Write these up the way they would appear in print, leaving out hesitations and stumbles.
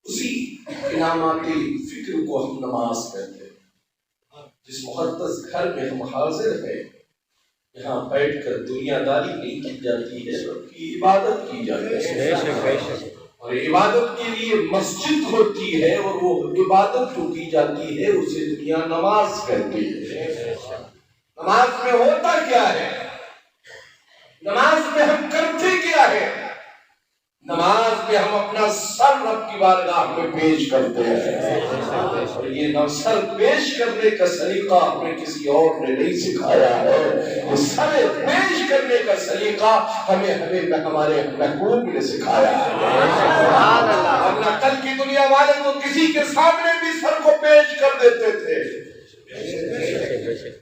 اسی انعاماتی فکر کو ہم نماز کہتے ہیں۔ جس مقدس گھر میں ہم حاضر ہیں، یہاں بیٹھ کر دنیا داری نہیں کی جاتی ہے بلکہ عبادت کی جاتی ہے، اور عبادت کے لیے مسجد ہوتی ہے، اور وہ عبادت جو کی جاتی ہے اسے دنیا نماز کہتی ہے۔ نماز میں ہوتا کیا ہے؟ نماز میں ہم کرتے کیا ہے؟ نماز میں ہم اپنا سر رب کی بارگاہ میں پیش کرتے ہیں، اور یہ سر پیش کرنے کا سلیقہ ہمیں کسی اور نے نہیں سکھایا ہے۔ یہ سر پیش کرنے کا سلیقہ ہمیں ہمارے محبوب نے سکھایا ہے۔ ورنہ کل کی دنیا والے تو کسی کے سامنے بھی سر کو پیش کر دیتے تھے،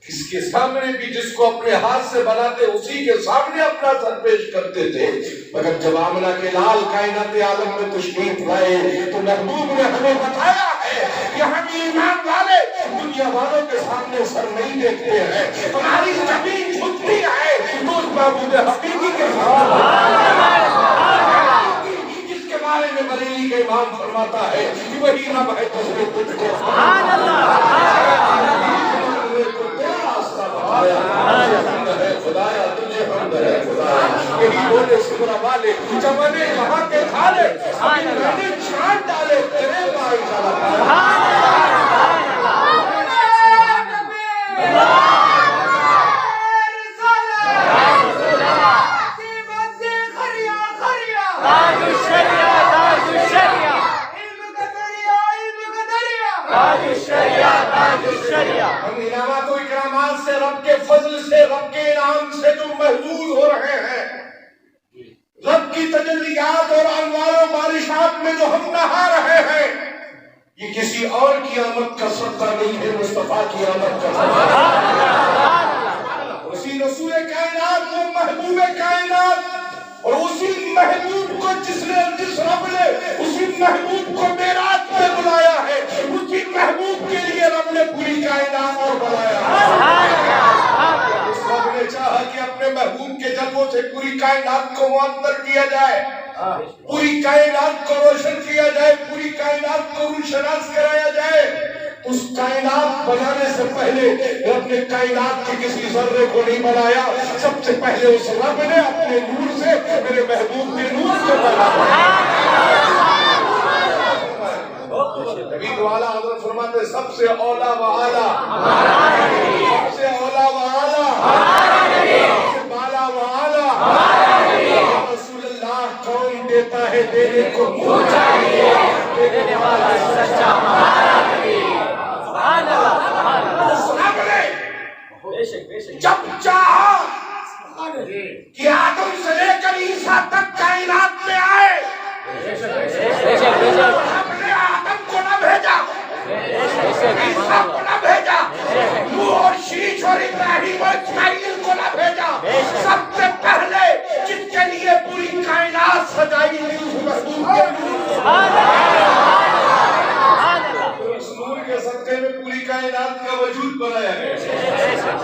کس کے سامنے بھی، جس کو اپنے ہاتھ سے بناتے اسی کے سامنے اپنا سر پیش کرتے تھے۔ مگر جب آمنہ کے لال کائنات عالم میں تشریف لائے تو محبوب نے ہمیں بتایا ہے کہ ہم ایمان والے دنیا والوں کے سامنے سر نہیں دیکھتے ہیں، ہماری زمین جھکتی ہے تو اس محبوب حقیقی کے سامنے، جس کے بارے میں بریلی کا امام فرماتا ہے کہ وہی رب ہے تصویر تجھ کو خدایا تجھے حمد ہے خدایا، یہی بولے سبرا والے چمنے وہاں کے کھالے میں نے چھان ڈالے تیرے پائے چلا ہم انعامات و اکرامات سے، رب کے فضل سے، رب کے انعام سے جو محظوظ ہو رہے ہیں، رب کی تجلیات اور انوار و بارشات میں جو ہم نہا رہے ہیں، یہ کسی اور کی آمد کا صدقہ نہیں ہے، مصطفیٰ کی آمد کا صدقہ ہے۔ اسی رسول کائنات، وہ محبوب کائنات، اور اسی محبوب کو جس رب نے اسی محبوب کو معراج میں بلایا ہے، اسی محبوب کے لیے رب نے پوری کائنات اور بلایا ہے۔ اس رب نے چاہا کہ اپنے محبوب کے جلووں سے پوری کائنات کو معطر کیا جائے، پوری کائنات کو روشن کیا جائے، پوری کائنات کو روشناس کرایا جائے۔ اس کائنات بنانے سے پہلے رب نے کائنات کے کسی ذرے کو نہیں بنایا، سب سے پہلے اس رب نے اپنے نور سے میرے محبوب کے نور سے بنایا۔ نبی تو اعلیٰ حضرت فرماتے ہیں سب سے اولا و اعلیٰ، سب سے اولا و اعلیٰ، سب سے بالا و اعلیٰ رسول اللہ کون دیتا ہے دینے کو منہ چاہیے، دینے والا سچا ہمارا نبی۔ جب چاہا کہ آدم سے لے کر عیسیٰ تک کائنات میں آئے، ہم نے آدم کو نہ بھیجا، عیسیٰ کو نہ بھیجا، نوح اور شیش اور ابراہیم اور اسماعیل کو نہ بھیجا، سب سے پہلے جس کے لیے پوری کائنات سجائی تھی اس محبوب کے نور کے صدقے میں پوری کائنات کا وجود بنایا ہے۔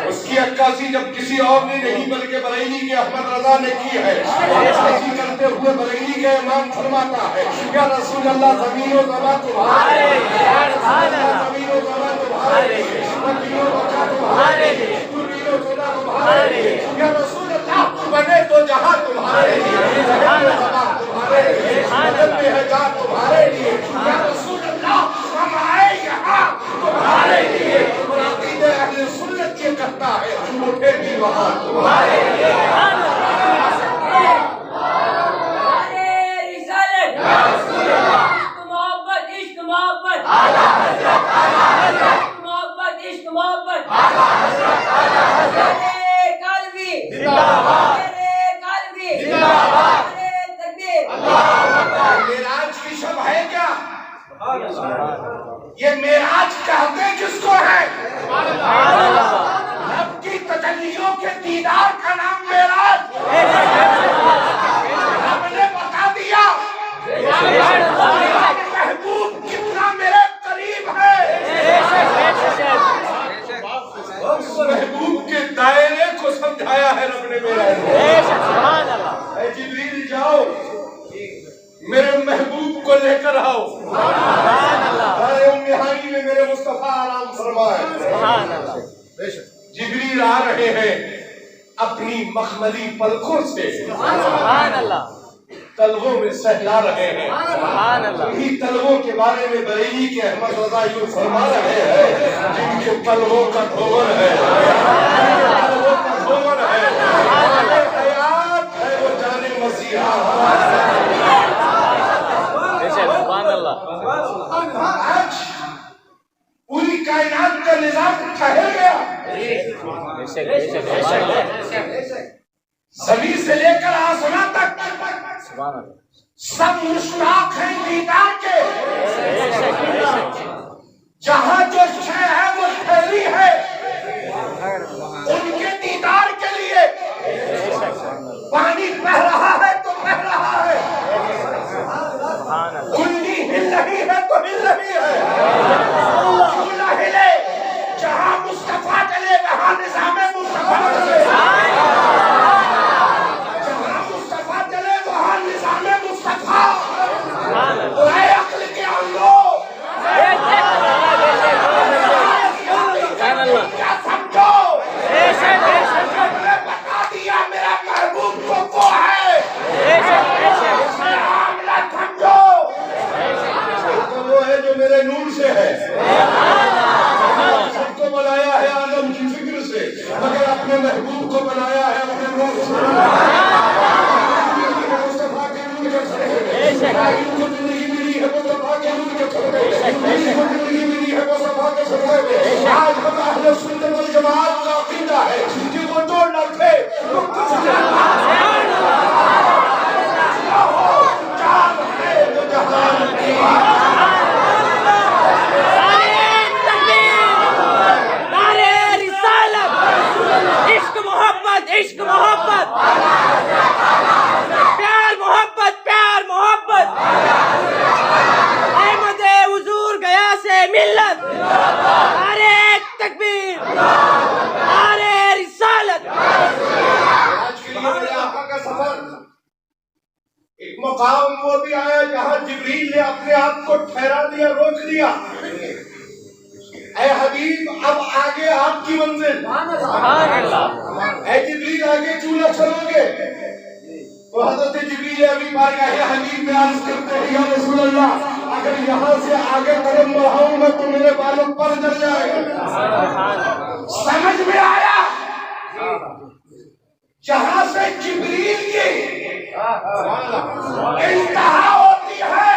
اس کی عکاسی جب کسی اور نے نہیں بلکہ بریلی کے احمد رضا نے کی ہے، عکاسی کرتے ہوئے بریلی کا امام فرماتا ہے یا رسول اللہ زمین و زمان تمہارے لیے، زمین و زمان تمہارے لیے، زمین و زمان تمہارے لیے، زمین و زمان تمہارے لیے، یا رسول اللہ بنے تو جہاں تمہارے لیے، زمین و زمان تمہارے لیے، بدن میں ہے جان تمہارے لیے، یا رسول اللہ ہم آئے یہاں تمہارے لیے، اور عقیدہ اہل سنت یہ کہتا ہے اٹھے بھی وہاں تمہارے لیے۔ معراج کی شب ہے کیا؟ یہ معراج کہتے کس کو ہے؟ رب کی تجلیوں کے دیدار کا نام معراج۔ رب نے بتا دیا محبوب کتنا میرے قریب ہے، اس محبوب کے دائرے کو سمجھایا ہے رب نے معراج۔ اے جبریل جاؤ میرے محبوب کو لے کر کر آؤ. امہانی میں میرے مصطفیٰ آرام فرمائے. جبریل آ رہے ہیں اپنی مخملی پلکوں سے تلووں میں سہلا رہے ہیں. انہی تلووں کے بارے میں بریلی کے احمد رضا یوں فرما رہے ہیں جن کے تلووں کا دھومن ہے, تلووں کا دھومن ہے, حیات ہے وہ جانے مسیحا. آج پوری کائنات کا نظام ٹھہر گیا. زمین سے لے کر آسمان تک سب مشتاق ہیں دیدار کے. جہاں جو شے ہے وہ ٹھہری ہے ان کے دیدار کے لیے. پانی بہ رہا ہے تو بہ رہا ہے, کنڈی ہل رہی ہے تو ہل رہی ہے. کیوں نہ ہلے, جہاں مصطفیٰ چلے وہاں نظام مصطفیٰ چلے. جہاں مصطفیٰ چلے وہاں نظام مصطفیٰ. اے عقل کے اندھو, کیا سمجھو, میں نے بتا دیا میرا محبوب کو وہ ہے. معاملہ سمجھو, وہ ہے جو میرے نور سے ہے. سب کو بنایا ہے آدم کی فکر سے, مگر اپنے محبوب کو بنایا ہے اپنے نور سے. مصطفیٰ کے نور کے سرے کو زندگی ملی ہے, مصطفیٰ کے نور کے سرے کو زندگی ملی ہے, مصطفیٰ کے سرے میں. آج ہم اہل سنت والجماعت کا عقیدہ ہے کہ وہ توڑ نہ تھے تو کچھ جان ہے جو جہان کی. عشق محبت, پیار محبت, پیار محبت. احمد حضور گیا سے ملت, نعرہ تکبیر, نعرہ رسالت. آج کے لیے میرے آقا کا سفر ایک مقام وہ بھی آیا جہاں جبریل نے اپنے آپ کو ٹھہرا دیا, روک دیا. اے حبیب اب آگے آپ کی منزل. اے جبریل آگے کیوں نہ چلو گے؟ تو حضرت جبریل ابھی بارگاہ حبیب میں عرض کرتے ہیں یا رسول اللہ, اگر یہاں سے آگے قدم بڑھاؤں گا تو میرے بالوں پر جل جائے گا. سمجھ میں آیا جہاں سے جبریل کی انتہا ہوتی ہے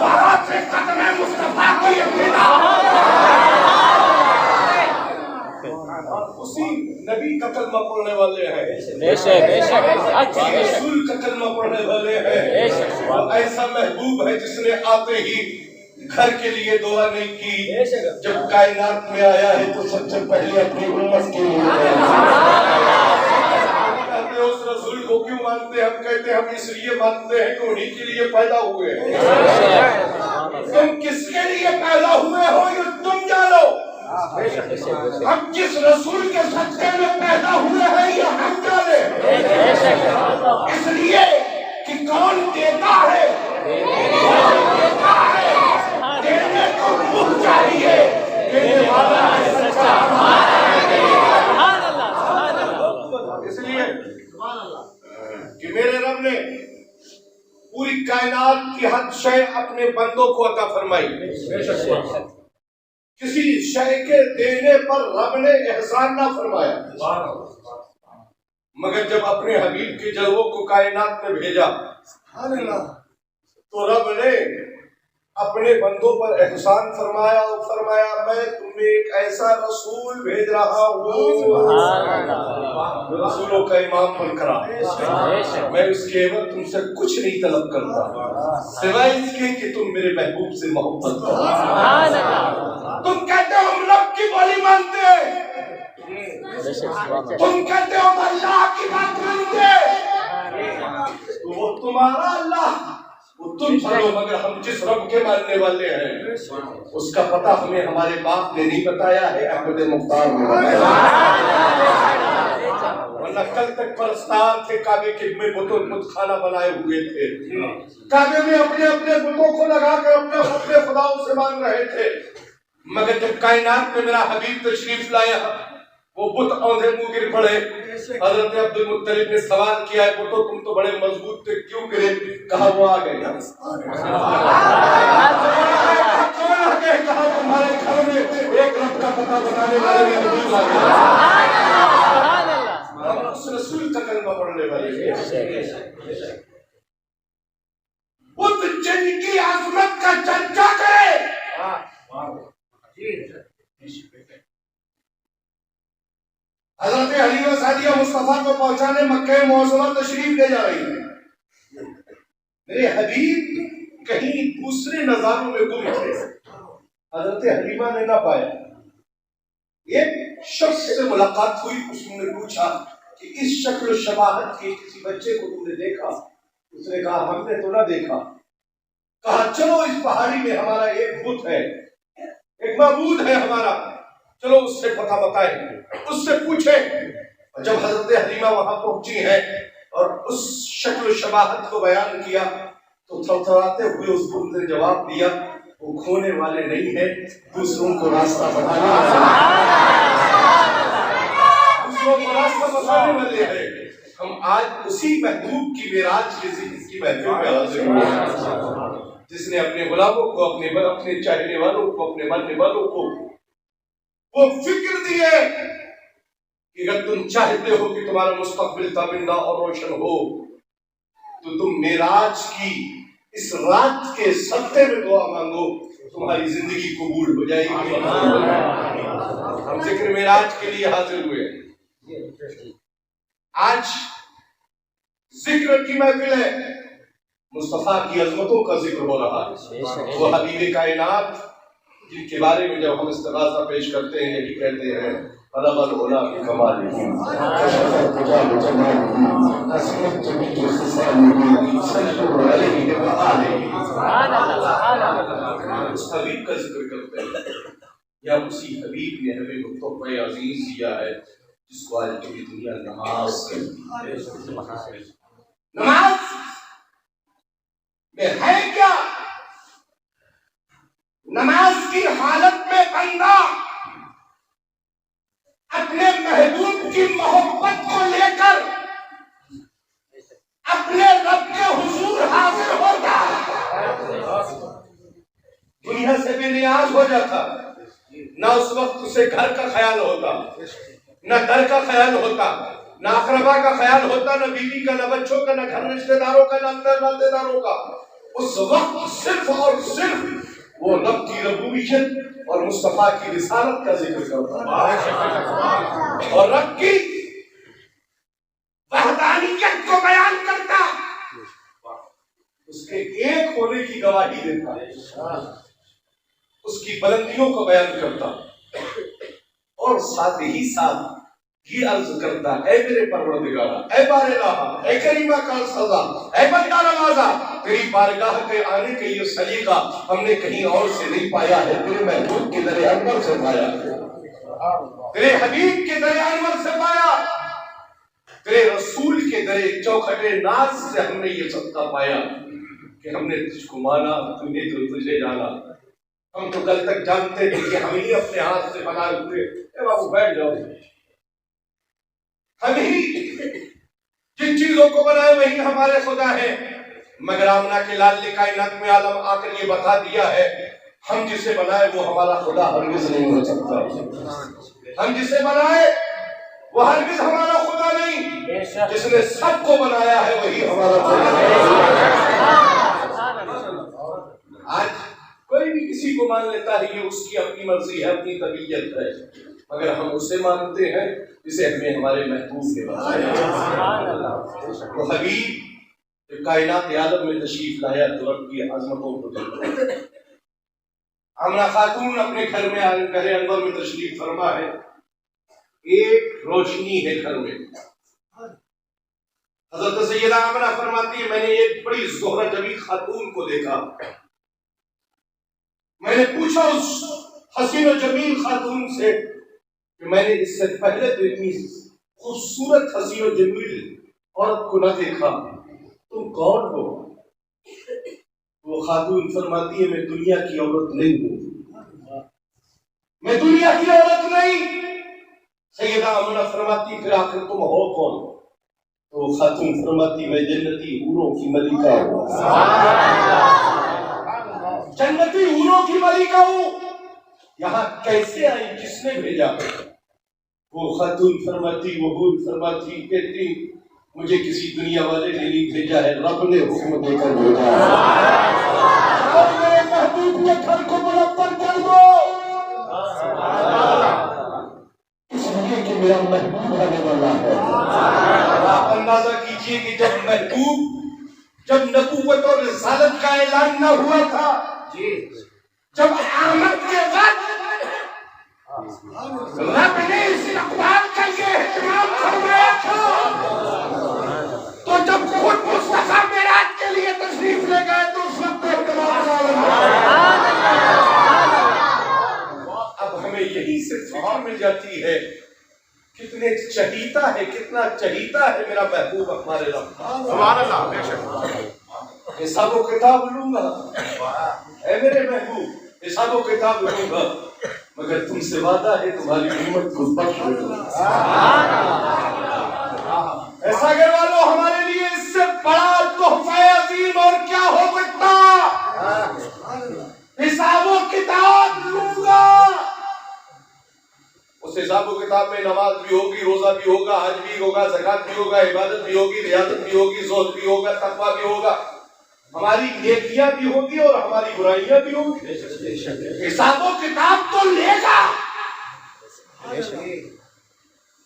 وہاں سے قدم مصطفیٰ کی ابتدا. اسی نبی کا کلمہ پڑھنے والے ہیں, رسول کا کلمہ پڑھنے والے ہیں. ایسا محبوب ہے جس نے آتے ہی گھر کے لیے دعا نہیں کی, جب کائنات میں آیا ہے تو سب سے پہلے اپنی امت کے لیے. اس رسول کو کیوں مانتے ہیں؟ ہم کہتے ہیں ہم اس لیے مانتے ہیں کہ انہی کے لیے پیدا ہوئے. تم کس کے لیے پیدا ہوئے ہو یہ تم جانو. ہم جس رسول کے صدقے میں پیدا ہوئے ہیں یہ ہم جانے. اس لیے کہ کون دیتا ہے, دینے کو منہ چاہیے, دینے والا ہے سچا. اس لیے کہ میرے رب نے پوری کائنات کی ہر شے اپنے بندوں کو عطا فرمائی. کسی شے کے دینے پر رب نے احسان نہ فرمایا, مگر جب اپنے حبیب کے جلووں کو کائنات میں بھیجا تو رب نے اپنے بندوں پر احسان فرمایا اور فرمایا میں تمہیں ایک ایسا رسول بھیج رہا ہوں جو رسولوں کا امام بن کر آئے. میں اس کے عوض تم سے کچھ نہیں طلب کرتا سوائے اس کے کہ تم میرے محبوب سے محبت کرو. تم کہتے ہو ہم رب کی بولی مانتے ہیں, تم کہتے ہو ہم اللہ کی بات مانتے ہیں, وہ تمہارا اللہ وہ تم چلو, مگر ہم جس رب کے ماننے والے ہیں اس کا پتہ ہمیں ہمارے باپ نے نہیں بتایا ہے, احمد مختار نے بتایا. ورنہ کل تک پرستار تھے، کعبے کے میں بت خانہ بنائے ہوئے تھے، کعبے میں اپنے اپنے بتوں کو لگا کر اپنے اپنے خداؤں سے مانگ رہے تھے، مگر جب کائنات میں میرا حبیب تشریف لایا وہ بت اوندھے منہ گر پڑے۔ حضرت عبد المطلب نے سوال کیا ہے بتو تم تو بڑے مضبوط تھے کیوں گرے؟ کہا وہ آ گئے۔ کون آ گئے؟ کہا تمہارے گھر میں ایک رب کا پتہ بتانے والے حبیب آ گئے، اس رسول کا کلمہ پڑھنے والے۔ بت جن کی عظمت کا چرچا کرے، حضرت حلیمہ سعدیہ مصطفیٰ کو پہنچانے مکہ معظمہ تشریف لے جا رہی ہے، میرے حبیب کہیں دوسرے نظاروں میں گم تھے، حضرت حلیمہ نے نہ پایا۔ ایک شخص سے ملاقات ہوئی، اس نے پوچھا کہ اس شکل و شباہت کے کسی بچے کو تم نے دیکھا؟ اس نے کہا ہم نے تو نہ دیکھا۔ کہا چلو اس پہاڑی میں ہمارا ایک بت ہے، ایک معبود ہے ہمارا، چلو اس سے پتہ بتائیں، اس سے پوچھیں۔ جب حضرت حلیمہ وہاں پہنچی ہیں اور اس شکل و شباہت کو بیان کیا تو تھرتھراتے ہوئے اس بت نے جواب دیا وہ کھونے والے نہیں ہیں، دوسروں کو راستہ بتانے والے ہیں۔ ہم آج اسی محبوب کی معراج کی ذکر کی محفل میں حاضر ہوئے، جس نے اپنے غلاموں کو، اپنے چاہنے والوں کو، اپنے ماننے والوں کو وہ فکر دیے کہ اگر تم چاہتے ہو کہ تمہارا مستقبل تابندہ اور روشن ہو تو تم معراج کی اس رات کے صدقے میں دعا مانگو، تمہاری زندگی قبول ہو جائے گی۔ ہم ذکر معراج کے لیے حاضر ہوئے، آج ذکر کی محفل ہے، مصطفیٰ کی عظمتوں کا ذکر ہو رہا ہے، وہ حبیب کائنات جن کے بارے میں جب ہم استغاثہ پیش کرتے ہیں یہی کہتے ہیں طلب العلا بکمالہ کشف الحجاب بجمالہ اسمت جمیل خصالہ صلوا علیہ وآلہ۔ اس حبیب کا ذکر کرتے ہیں یا اسی حبیب نے ہمیں وہ تحفہ عظیم دیا ہے جس کو آج پوری دنیا نماز کہتی ہے۔ نماز میں ہے کیا؟ نماز کی حالت میں بندہ اپنے محبوب کی محبت کو لے کر اپنے رب کے حضور حاضر ہوتا، دنیا سے بے نیاز ہو جاتا، نہ اس وقت اسے گھر کا خیال ہوتا، نہ در کا خیال ہوتا، نہ اقربا کا خیال ہوتا، نہ بیوی کا، نہ بچوں کا، نہ گھر رشتہ داروں کا، نہ اندر ناطے داروں کا۔ اس وقت صرف اور صرف وہ رب کی ربوبیت اور مصطفیٰ کی رسالت کا ذکر کرتا اور رب کی وحدانیت کو بیان کرتا، اس کے ایک ہونے کی گواہی دیتا، اس کی بلندیوں کو بیان کرتا اور ساتھ ہی ساتھ یہ عرض کرتا اے میرے پروردگارا، اے بار الہ، اے کریمہ کا سزا، اے بندہ نوازا، تیری بارگاہ کے آنے کے یہ سلیقہ ہم نے کہیں اور سے نہیں پایا ہے، تیرے محبوب کے در انور سے پایا، تیرے حبیب کے در انور سے پایا، تیرے رسول کے در چوکھٹے ناز سے ہم نے یہ صدقہ پایا کہ ہم نے تجھ کو مانا، تم نے تو تجھے جانا۔ ہم تو کل تک جانتے تھے کہ ہم ہی اپنے ہاتھ سے بنائے ہوئے، اے بابو بیٹھ جاؤ، ہم ہی جن چیزوں کو بنائے وہی ہمارے خدا ہیں، مگر آمنہ کے لال نے کائنات میں عالم آ کر یہ بتا دیا ہے ہم جسے بنائے وہ ہمارا خدا ہرگز نہیں ہو سکتا، ہم جسے بنائے وہ ہرگز ہمارا خدا نہیں، جس نے سب کو بنایا ہے وہی ہمارا خدا ہے۔ آج کوئی بھی کسی کو مان لیتا ہے یہ اس کی اپنی مرضی ہے، اپنی طبیعت ہے، مگر ہم اسے مانتے ہیں جسے ہمیں ہمارے محبوب نے بتایا۔ وہ حبیب جو کائنات عالم میں تشریف لایا تو رب کی عظمتوں کو دیکھا۔ آمنہ خاتون اپنے گھر میں گھر انور میں تشریف فرما ہے، ایک روشنی ہے گھر میں۔ حضرت سیدہ آمنہ فرماتی ہے میں نے ایک بڑی زہرہ جمیل خاتون کو دیکھا، میں نے پوچھا اس حسین و جمیل خاتون سے کہ میں نے اس سے پہلے تو اتنی خوبصورت حسین و جمیل عورت کو نہ دیکھا، تم کون ہو؟ وہ خاتون فرماتی ہے میں دنیا کی عورت نہیں ہوں، میں دنیا کی عورت نہیں۔ سیدہ آمنہ فرماتی پھر آخر تم ہو کون؟ تو خاتون فرماتی میں جنتی حوروں کی ملکہ ہوں، جنتی حوروں کی ملکہ ہوں۔ یہاں کیسے آئی، کس نے بھیجا؟ وہ خاتون فرماتی، وہ حور فرماتی کہتی مجھے کسی دنیا والے نے نہیں بھیجا ہے، رب نے حکم دے کر بھیجا ہے۔ اور میرے محبوب کے گھر کو منور کر دو، اس لیے کہ میرا محبوب آنے والا ہے۔ آپ اندازہ کیجئے کہ جب نبوت اور رسالت کا اعلان نہ ہوا تھا، جب آمد کے وقت رب نے اس اقبال کا یہ اہتمام فرمایا تھا، تو جب خود مصطفیٰ معراج کے لیے تشریف لے گئے تو اس وقت اہتمام اب ہمیں یہی سے فکر مل جاتی ہے کتنے چہیتا ہے، کتنا چہیتا ہے میرا محبوب ہمارے رب۔ سبحان اللہ، بے شک حساب و کتاب لوں گا اے میرے محبوب، حساب و کتاب لوں گا، مگر تم سے وعدہ ہے تمہاری امت کو بخش دوں گا۔ ایسا اگر والو ہمارے لیے اس سے بڑا تحفہ عظیم اور کیا ہو سکتا؟ حساب و کتاب لوں گا۔ اس حساب و کتاب میں نماز بھی ہوگی، روزہ بھی ہوگا، حج بھی ہوگا، زکوٰۃ بھی ہوگا، عبادت بھی ہوگی، ریاضت بھی ہوگی، زہد بھی ہوگا، تقویٰ بھی ہوگا، ہماری نیکیاں بھی ہوگی اور ہماری برائیاں بھی ہوگی۔ حساب و کتاب تو لے گا،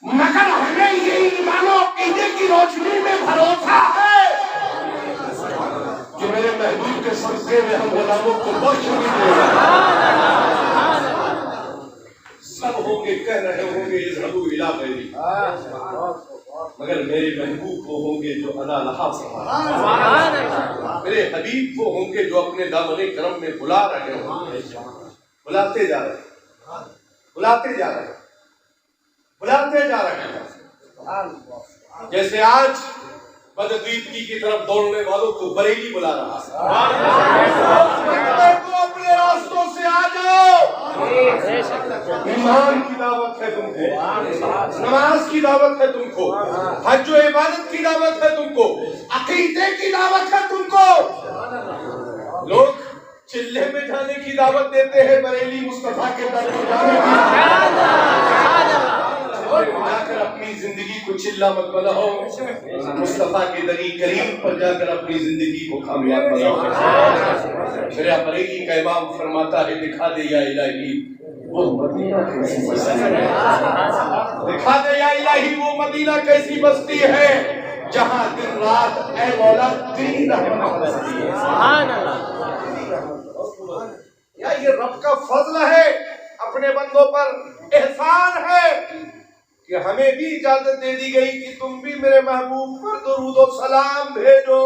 مگر ہمیں یہ ایمان و عقیدے کی روشنی میں بھروسہ ہے کہ میرے محبوب کے صدقے میں ہم غلاموں کو بخش بھی دے گا۔ سب ہوں گے کہہ رہے ہوں گے اذهبوا الى غیری، مگر میرے محبوب وہ ہوں گے جو انا لہا سبحان، میرے حبیب وہ ہوں گے جو اپنے دامن کرم میں بلا رہے ہوں گے، بلاتے جا رہے ہیں، بلاتے جا رہے ہیں، بلاتے جا رہے ہیں۔ جیسے آج بدعقیدگی کی طرف دوڑنے والوں کو بریلی بلا رہا ہے، تو اپنے راستوں سے آ جاؤ، ایمان کی دعوت ہے تم کو، نماز کی دعوت ہے تم کو، حج و عبادت کی دعوت ہے تم کو، عقیدے کی دعوت ہے تم کو۔ لوگ چلے میں جانے کی دعوت دیتے ہیں، بریلی مصطفیٰ کے در پر جانے کی، جا کر اپنی زندگی کو چلہ مت بناؤ، مصطفیٰ کے دری کریم پر جا کر اپنی زندگی کو کامیاب بناؤ۔ میرا بریلی کا امام فرماتا ہے دکھا دے یا الہی وہ مدینہ کیسی بستی ہے، دکھا دے یا الہی وہ مدینہ کیسی بستی ہے جہاں دن رات اے مولا تیری رحمت برستی ہے۔ سبحان اللہ، یا یہ رب کا فضل ہے اپنے بندوں پر، احسان ہے کہ ہمیں بھی اجازت دے دی گئی کہ تم بھی میرے محبوب پر درود و سلام بھیجو۔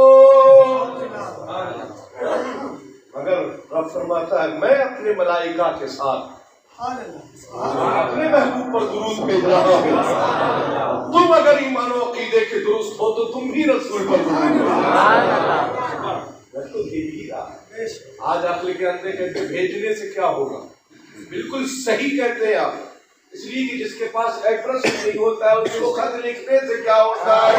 مگر رب فرماتا ہے میں اپنے ملائکہ کے ساتھ اپنے محبوب پر درود بھیج رہا ہوں، تم اگر ایمان و عقیدے کے درست ہو تو تم بھی رسول پر درود بھیجو۔ آج عقل کے اندھے کہتے بھیجنے سے کیا ہوگا، بالکل صحیح کہتے ہیں آپ، اس لیے کہ جس کے پاس ایڈریس نہیں ہوتا ہے اس کو خط لکھنے سے کیا ہوتا ہے،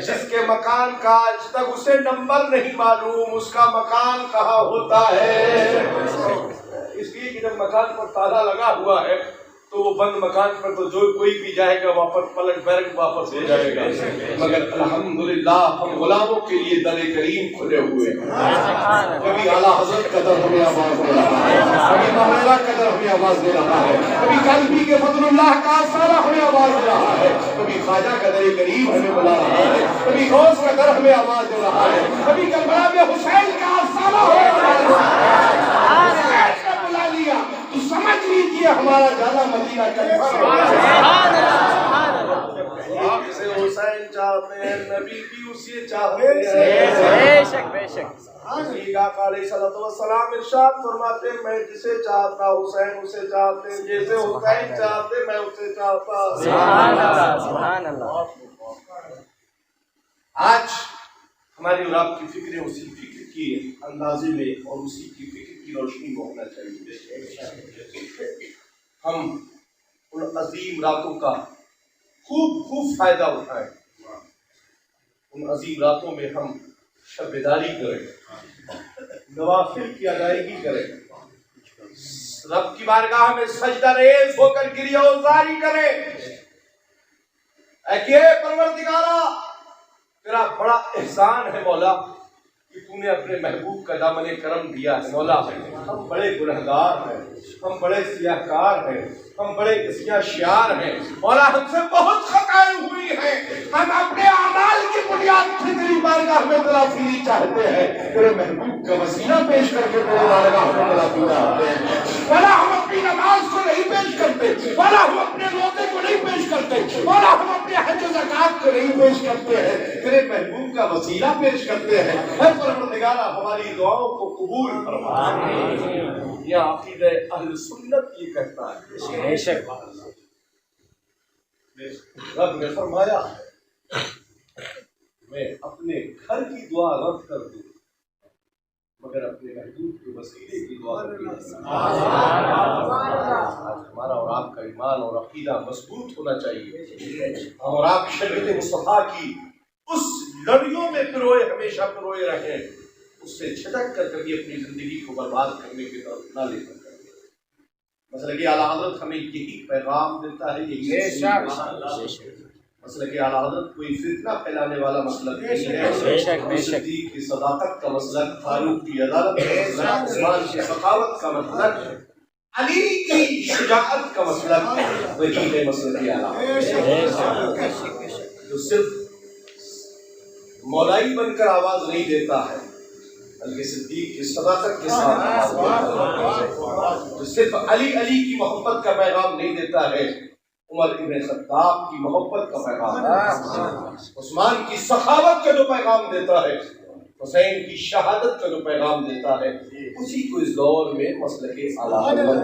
جس کے مکان کا آج تک اسے نمبر نہیں معلوم، اس کا مکان کہاں ہوتا ہے۔ اس لیے کہ جب مکان پر تالا لگا ہوا ہے تو وہ بند مکان پر تو جو کوئی بھی جائے گا واپس پلٹ بیرنگ واپس ہو جائے گا، مگر الحمدللہ ہم غلاموں کے لیے در کریم کھلے ہوئے ہیں۔ کبھی اعلیٰ حضرت کا در ہمیں آواز دے رہا ہے، کبھی مولانا کا در ہمیں آواز دے رہا ہے، کبھی قلبی کے فضل اللہ کا سارا ہمیں آواز دے رہا ہے، کبھی خواجہ کا در کریم ہمیں بلا رہا ہے، کبھی غوث کا در ہمیں آواز دے رہا ہے، کبھی کربلا میں حسین کا سارا ہمیں بلا رہا ہے۔ بلا لیا تو سمجھ لیجیے ہمارا جانا مدینہ جسے حسین چاہتے ہیں نبی بھی اسے چاہتے ہیں۔ حضرت آقا علیہ الصلوۃ والسلام ارشاد فرماتے ہیں میں جسے چاہتا حسین اسے چاہتے ہیں، جیسے حسین چاہتے میں اسے چاہتا۔ سبحان اللہ سبحان اللہ۔ آج ہماری اور آپ کی فکریں اسی فکر کی اندازے میں اور اسی کی فکر کی روشنی میں ہونا چاہیے۔ ہم ان عظیم راتوں کا خوب فائدہ اٹھائیں، ان عظیم راتوں میں ہم شب بیداری کریں، نوافل کی ادائیگی کریں، رب کی بارگاہ میں سجدہ ریز ہو کر گریہ وزاری کریں۔ اے کہ پروردگارا تیرا بڑا احسان ہے مولا کہ تو نے اپنے محبوب کا دامن کرم دیا ہے مولا۔ ہم بڑے گنہگار ہیں، ہم بڑے سیاہکار ہیں، ہم بڑے عصیاں شیار ہیں مولا، ہم سے بہت خطائیں ہوئی ہیں، ہم اپنے اعمال کی بنیاد سے تیری بارگاہ میں تلافی چاہتے ہیں، تیرے محبوب کا وسیلہ پیش کر کے تیرے بارگاہ میں تلافی چاہتے ہیں مولا۔ ہم اپنی نماز کو نہیں پیش کرتے مولا، ہم اپنے روزے کو نہیں پیش کرتے مولا، ہم اپنے حج و زکات کو نہیں پیش کرتے ہیں، تیرے محبوب کا وسیلہ پیش کرتے ہیں۔ اے پروردگارا ہماری دعاؤں کو قبول فرما۔ یہ عقیدہ اہل سنت یہ کہتا ہے۔ بے شک رب نے فرمایا میں اپنے گھر کی دعا رد کر دوں مگر اپنے محبوب کے وسیلے کی دعا رد کروں۔ آج ہمارا اور آپ کا ایمان اور عقیدہ مضبوط ہونا چاہیے، ہم اور آپ شریعت مصطفیٰ کی اس لڑیوں میں پروئے ہمیشہ پروئے رہیں، اس سے چھٹک کر کبھی اپنی زندگی کو برباد کرنے کی طرف نہ لے کر۔ مسلک اعلیٰ حضرت ہمیں یہی پیغام دیتا ہے، یہی مسلک اعلیٰ حضرت کوئی فتنہ پھیلانے والا مسلک نہیں ہے، صدیق کی صداقت کا مسلک، فاروق کی عدالت کا مسلک، عثمان کی سخاوت کا مسلک، علی کی شجاعت کا مسلک، وہی ہے مسلک اعلیٰ جو صرف مولائی بن کر آواز نہیں دیتا ہے بلکہ صدیق کی صداقت کے ساتھ جو صرف علی کی محبت کا پیغام نہیں دیتا ہے، عمر ابن خطاب کی محبت کا پیغام، عثمان کی سخاوت کا جو پیغام دیتا ہے، حسین کی شہادت کا جو پیغام دیتا ہے، اسی کو اس دور میں مسلک اعلیٰ حضرت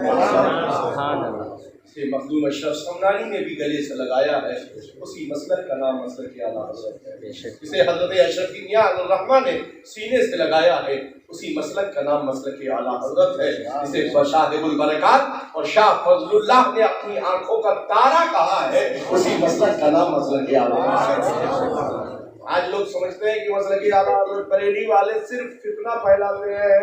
سے مخدوم اشرف سمنانی نے بھی گلے سے لگایا ہے، اسی مسلک کا نام مسلک اعلیٰ حضرت ہے۔ جسے حضرت اشرف نیاز الرحمٰ نے سینے سے لگایا ہے، اسی مسلک کا نام مسلک اعلیٰ حضرت ہے، جسے شاہ البرکات اور شاہ فضل اللہ نے اپنی آنکھوں کا تارا کہا ہے، اسی مسلک کا نام مسلک اعلیٰ حضرت ہے۔ آج لوگ سمجھتے ہیں کہ مسلک اعلیٰ حضرت بریلی والے صرف فتنہ پھیلاتے ہیں،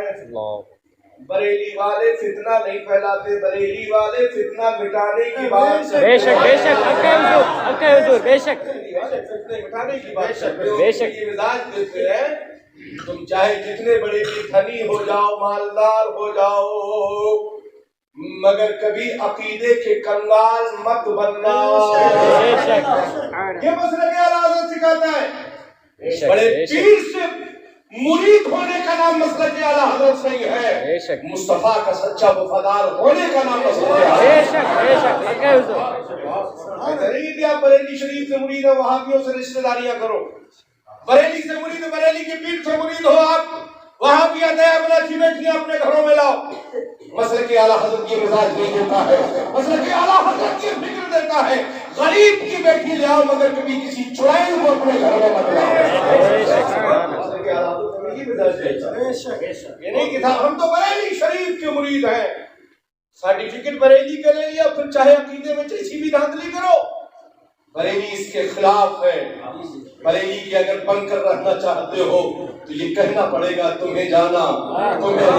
بریلی والے فتنہ نہیں پھیلاتے، بریلی والے فتنہ مٹانے کی بات بے شک بے شک حق حضور بے شک فتنے مٹانے کی بات کرتے ہو، یہ مزاج دیتے ہیں تم چاہے جتنے بڑے بھی دھنی ہو جاؤ، مالدار ہو جاؤ، مگر کبھی عقیدے کے کنگال مت بننا۔ یہ مسئلہ اعلیٰ حضرت سکھاتا ہے، بڑے پیر سے مرید ہونے کا نام مسلک اعلیٰ حضرت نہیں ہے، مصطفیٰ کا سچا وفادار ہونے کا نام مسلک اعلیٰ حضرت ہے۔ بریلی شریف سے مرید ہو، وہابیوں سے رشتہ داریاں کرو، بریلی سے مرید ہو، بریلی کے پیر سے مرید ہو، آپ وہاں بھی اچھی بیٹھیاں اپنے گھروں میں لاؤ۔ مسلک اعلیٰ حضرت کی مزاج نہیں دیتا ہے، مسلک اعلیٰ حضرت کی فکر دیتا ہے غریب کی بیٹی لے آؤ مگر کبھی کسی چڑیل کو اپنے گھر میں مت لاؤ۔ یہ نہیں کہ ہم تو بریلی شریف کے مرید ہیں، سرٹیفکیٹ بریلی کا لے لیا، پھر چاہے عقیدے میں جیسی بھی دھاندلی کرو، بریلی اس کے خلاف ہے۔ بریلی کی اگر بن کر رہنا چاہتے ہو تو یہ کہنا پڑے گا تمہیں جانا، تمہیں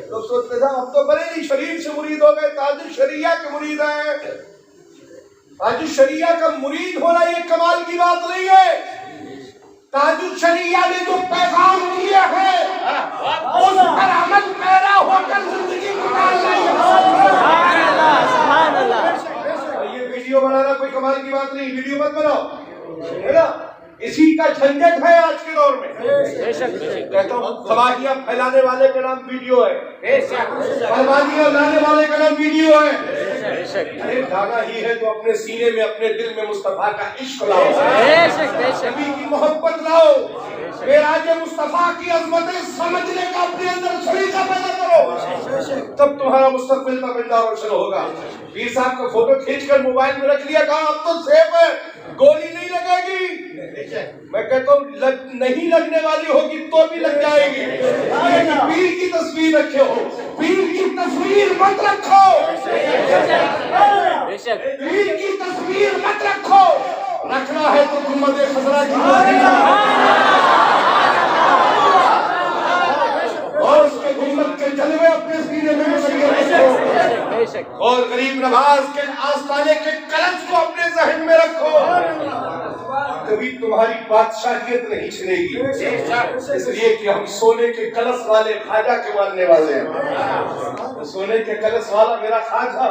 تو سوچتے تھا اب تو بریلی شریف سے مرید ہو گئے، تاج الشریعہ کے مرید ہیں۔ تاج الشریعہ کا مرید ہونا یہ کمال کی بات نہیں ہے، تاج الشریعہ نے جو پیغام دیا ہے اس پر عمل پیرا ہو کر زندگی گزارنا ہے۔ یہ ویڈیو بنانا کوئی کمال کی بات نہیں، ویڈیو مت بناؤ، ہے نا، اسی کا جھنجٹ ہے آج کے دور میں۔ کہتا ہوں تباہیاں پھیلانے والے کا نام ویڈیو ہے، بربادیاں لانے والے کا نام ویڈیو ہے، ارے جانا ہی ہے تو اپنے سینے میں اپنے دل میں مصطفیٰ کا عشق لاؤ، نبی کی محبت لاؤ، معراج مصطفیٰ کی عظمتیں سمجھنے کا اپنے اندر سلیقہ پیدا کرو، تب تمہارا مستقبل کا بندہ روشن ہوگا۔ پیر صاحب کا فوٹو کھینچ کر موبائل میں رکھ لیا، کہا اب تو سیف ہے، گولی نہیں لگے گی۔ میں کہتا ہوں نہیں لگنے والی ہوگی تو بھی لگ جائے گی، لیکن پیر کی تصویر رکھے ہو، پیر کی تصویر مت رکھو، پیر کی تصویر مت رکھو، رکھنا ہے تو گنبد خضرا کی اور اس کے گنبد کے جلوے اپنے سینے میں رکھو، اور غریب نواز کے آستانے کے کلش کو اپنے ذہن میں رکھو، کبھی تمہاری بادشاہیت نہیں چھنے گی، اس لیے کہ ہم سونے کے کلش والے خواجہ کے ماننے والے ہیں۔ سونے کے کلش والا میرا خواجہ،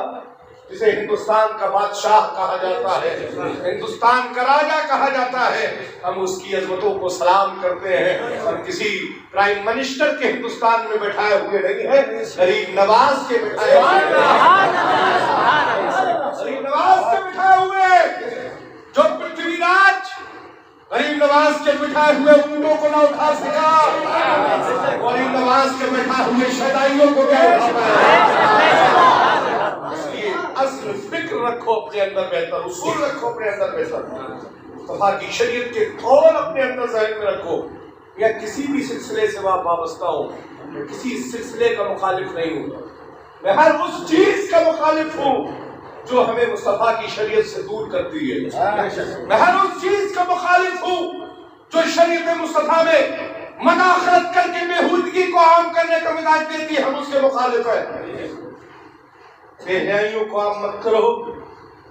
جسے ہندوستان کا بادشاہ کہا جاتا ہے، ہندوستان کا راجہ کہا جاتا ہے، ہم اس کی عظمتوں کو سلام کرتے ہیں۔ ہم کسی پرائم منسٹر کے ہندوستان میں بیٹھائے ہوئے نہیں ہیں، غریب نواز کے بٹھائے ہوئے، غریب نواز کے بٹھائے ہوئے، جو پرتھوی راج غریب نواز کے بٹھائے ہوئے اونٹوں کو نہ اٹھا سکا، غریب نواز کے بٹھائے ہوئے شہدائیوں کو کیا اٹھا، اس لیے اصل فکر رکھو اپنے اندر بہتر، اصول رکھو اپنے اندر بہتر، مصطفیٰ کی شریعت کے قول اپنے اندر ذہن میں رکھو۔ یا کسی بھی سلسلے سے وابستہ ہوں، میں کسی سلسلے کا مخالف نہیں ہوں، میں ہر اس چیز کا مخالف ہوں جو ہمیں مصطفیٰ کی شریعت سے دور کرتی ہے، میں ہر اس چیز کا مخالف ہوں جو شریعت مصطفیٰ میں مداخلت کر کے بےہودگی کو عام کرنے کا مزاج دیتی ہے، ہم اس کے مخالف ہیں۔ بے حیائیوں کو عام مت کرو،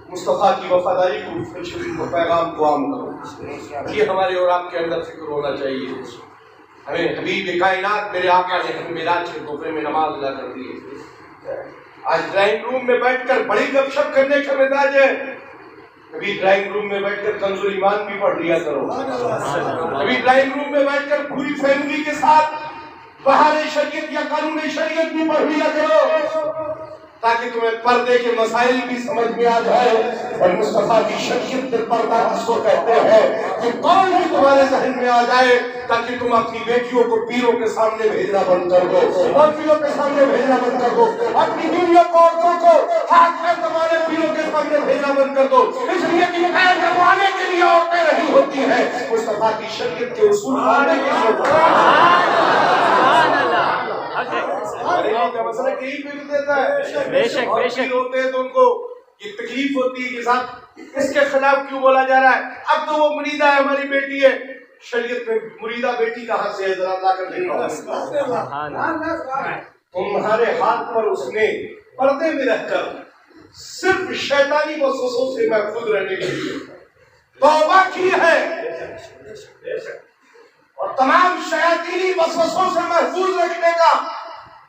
مصطفیٰ کی وفاداری کو پیغام کو عام کرو، یہ ہمارے اور آپ کے اندر فکر ہونا چاہیے۔ ہمیں حبیب کائنات میرے آقا نے ہمیں معراج کے تحفے میں نماز ادا کر دی ہے۔ آج ڈرائنگ روم میں بیٹھ کر بڑی گپ شپ کرنے کا مزاج ہے، کبھی ڈرائنگ روم میں بیٹھ کر کنز ایمان بھی پڑھ لیا کرو، کبھی ڈرائنگ روم میں بیٹھ کر پوری فیملی کے ساتھ بہار شریعت یا قانون شریعت بھی پڑھ لیا کرو، تاکہ تمہیں پردے کے مسائل بھی سمجھ میں آ جائے، اور مصطفیٰ کی شریعت پر پردہ جس کو کہتے ہیں کہ کون بھی تمہارے ذہن میں آ جائے، تاکہ تم اپنی بیٹیوں کو پیروں کے سامنے بھیجنا بند کر دو، مولویوں کے سامنے بھیجنا بند کر دو، اپنی بیویوں کو عورتوں کو ہاتھ میں تمہارے پیروں کے سامنے بھیجنا بند کر دو، اس لیے کہ غیر کروانے کے لیے عورتیں نہیں ہوتی ہیں، مصطفیٰ کی شریعت کے اصول ماننے کے لیے۔ کا مسئلہ یہی فکر دیتا ہے، بے شک ہوتے ہیں تو ان کو یہ تکلیف ہوتی ہے کہ صاحب اس کے خلاف کیوں بولا جا رہا ہے، اب تو وہ مریدہ ہے، ہماری بیٹی ہے، شریعت میں مریدہ بیٹی کہاں سے ہے، ذرا لا کر دیکھو، تمہارے ہاتھ پر اس نے پردے میں رہ کر صرف شیطانی وسوسوں سے محفوظ رہنے کے لیے توبہ کی ہے، اور تمام شیاطینی وسوسوں سے محفوظ رکھنے کا،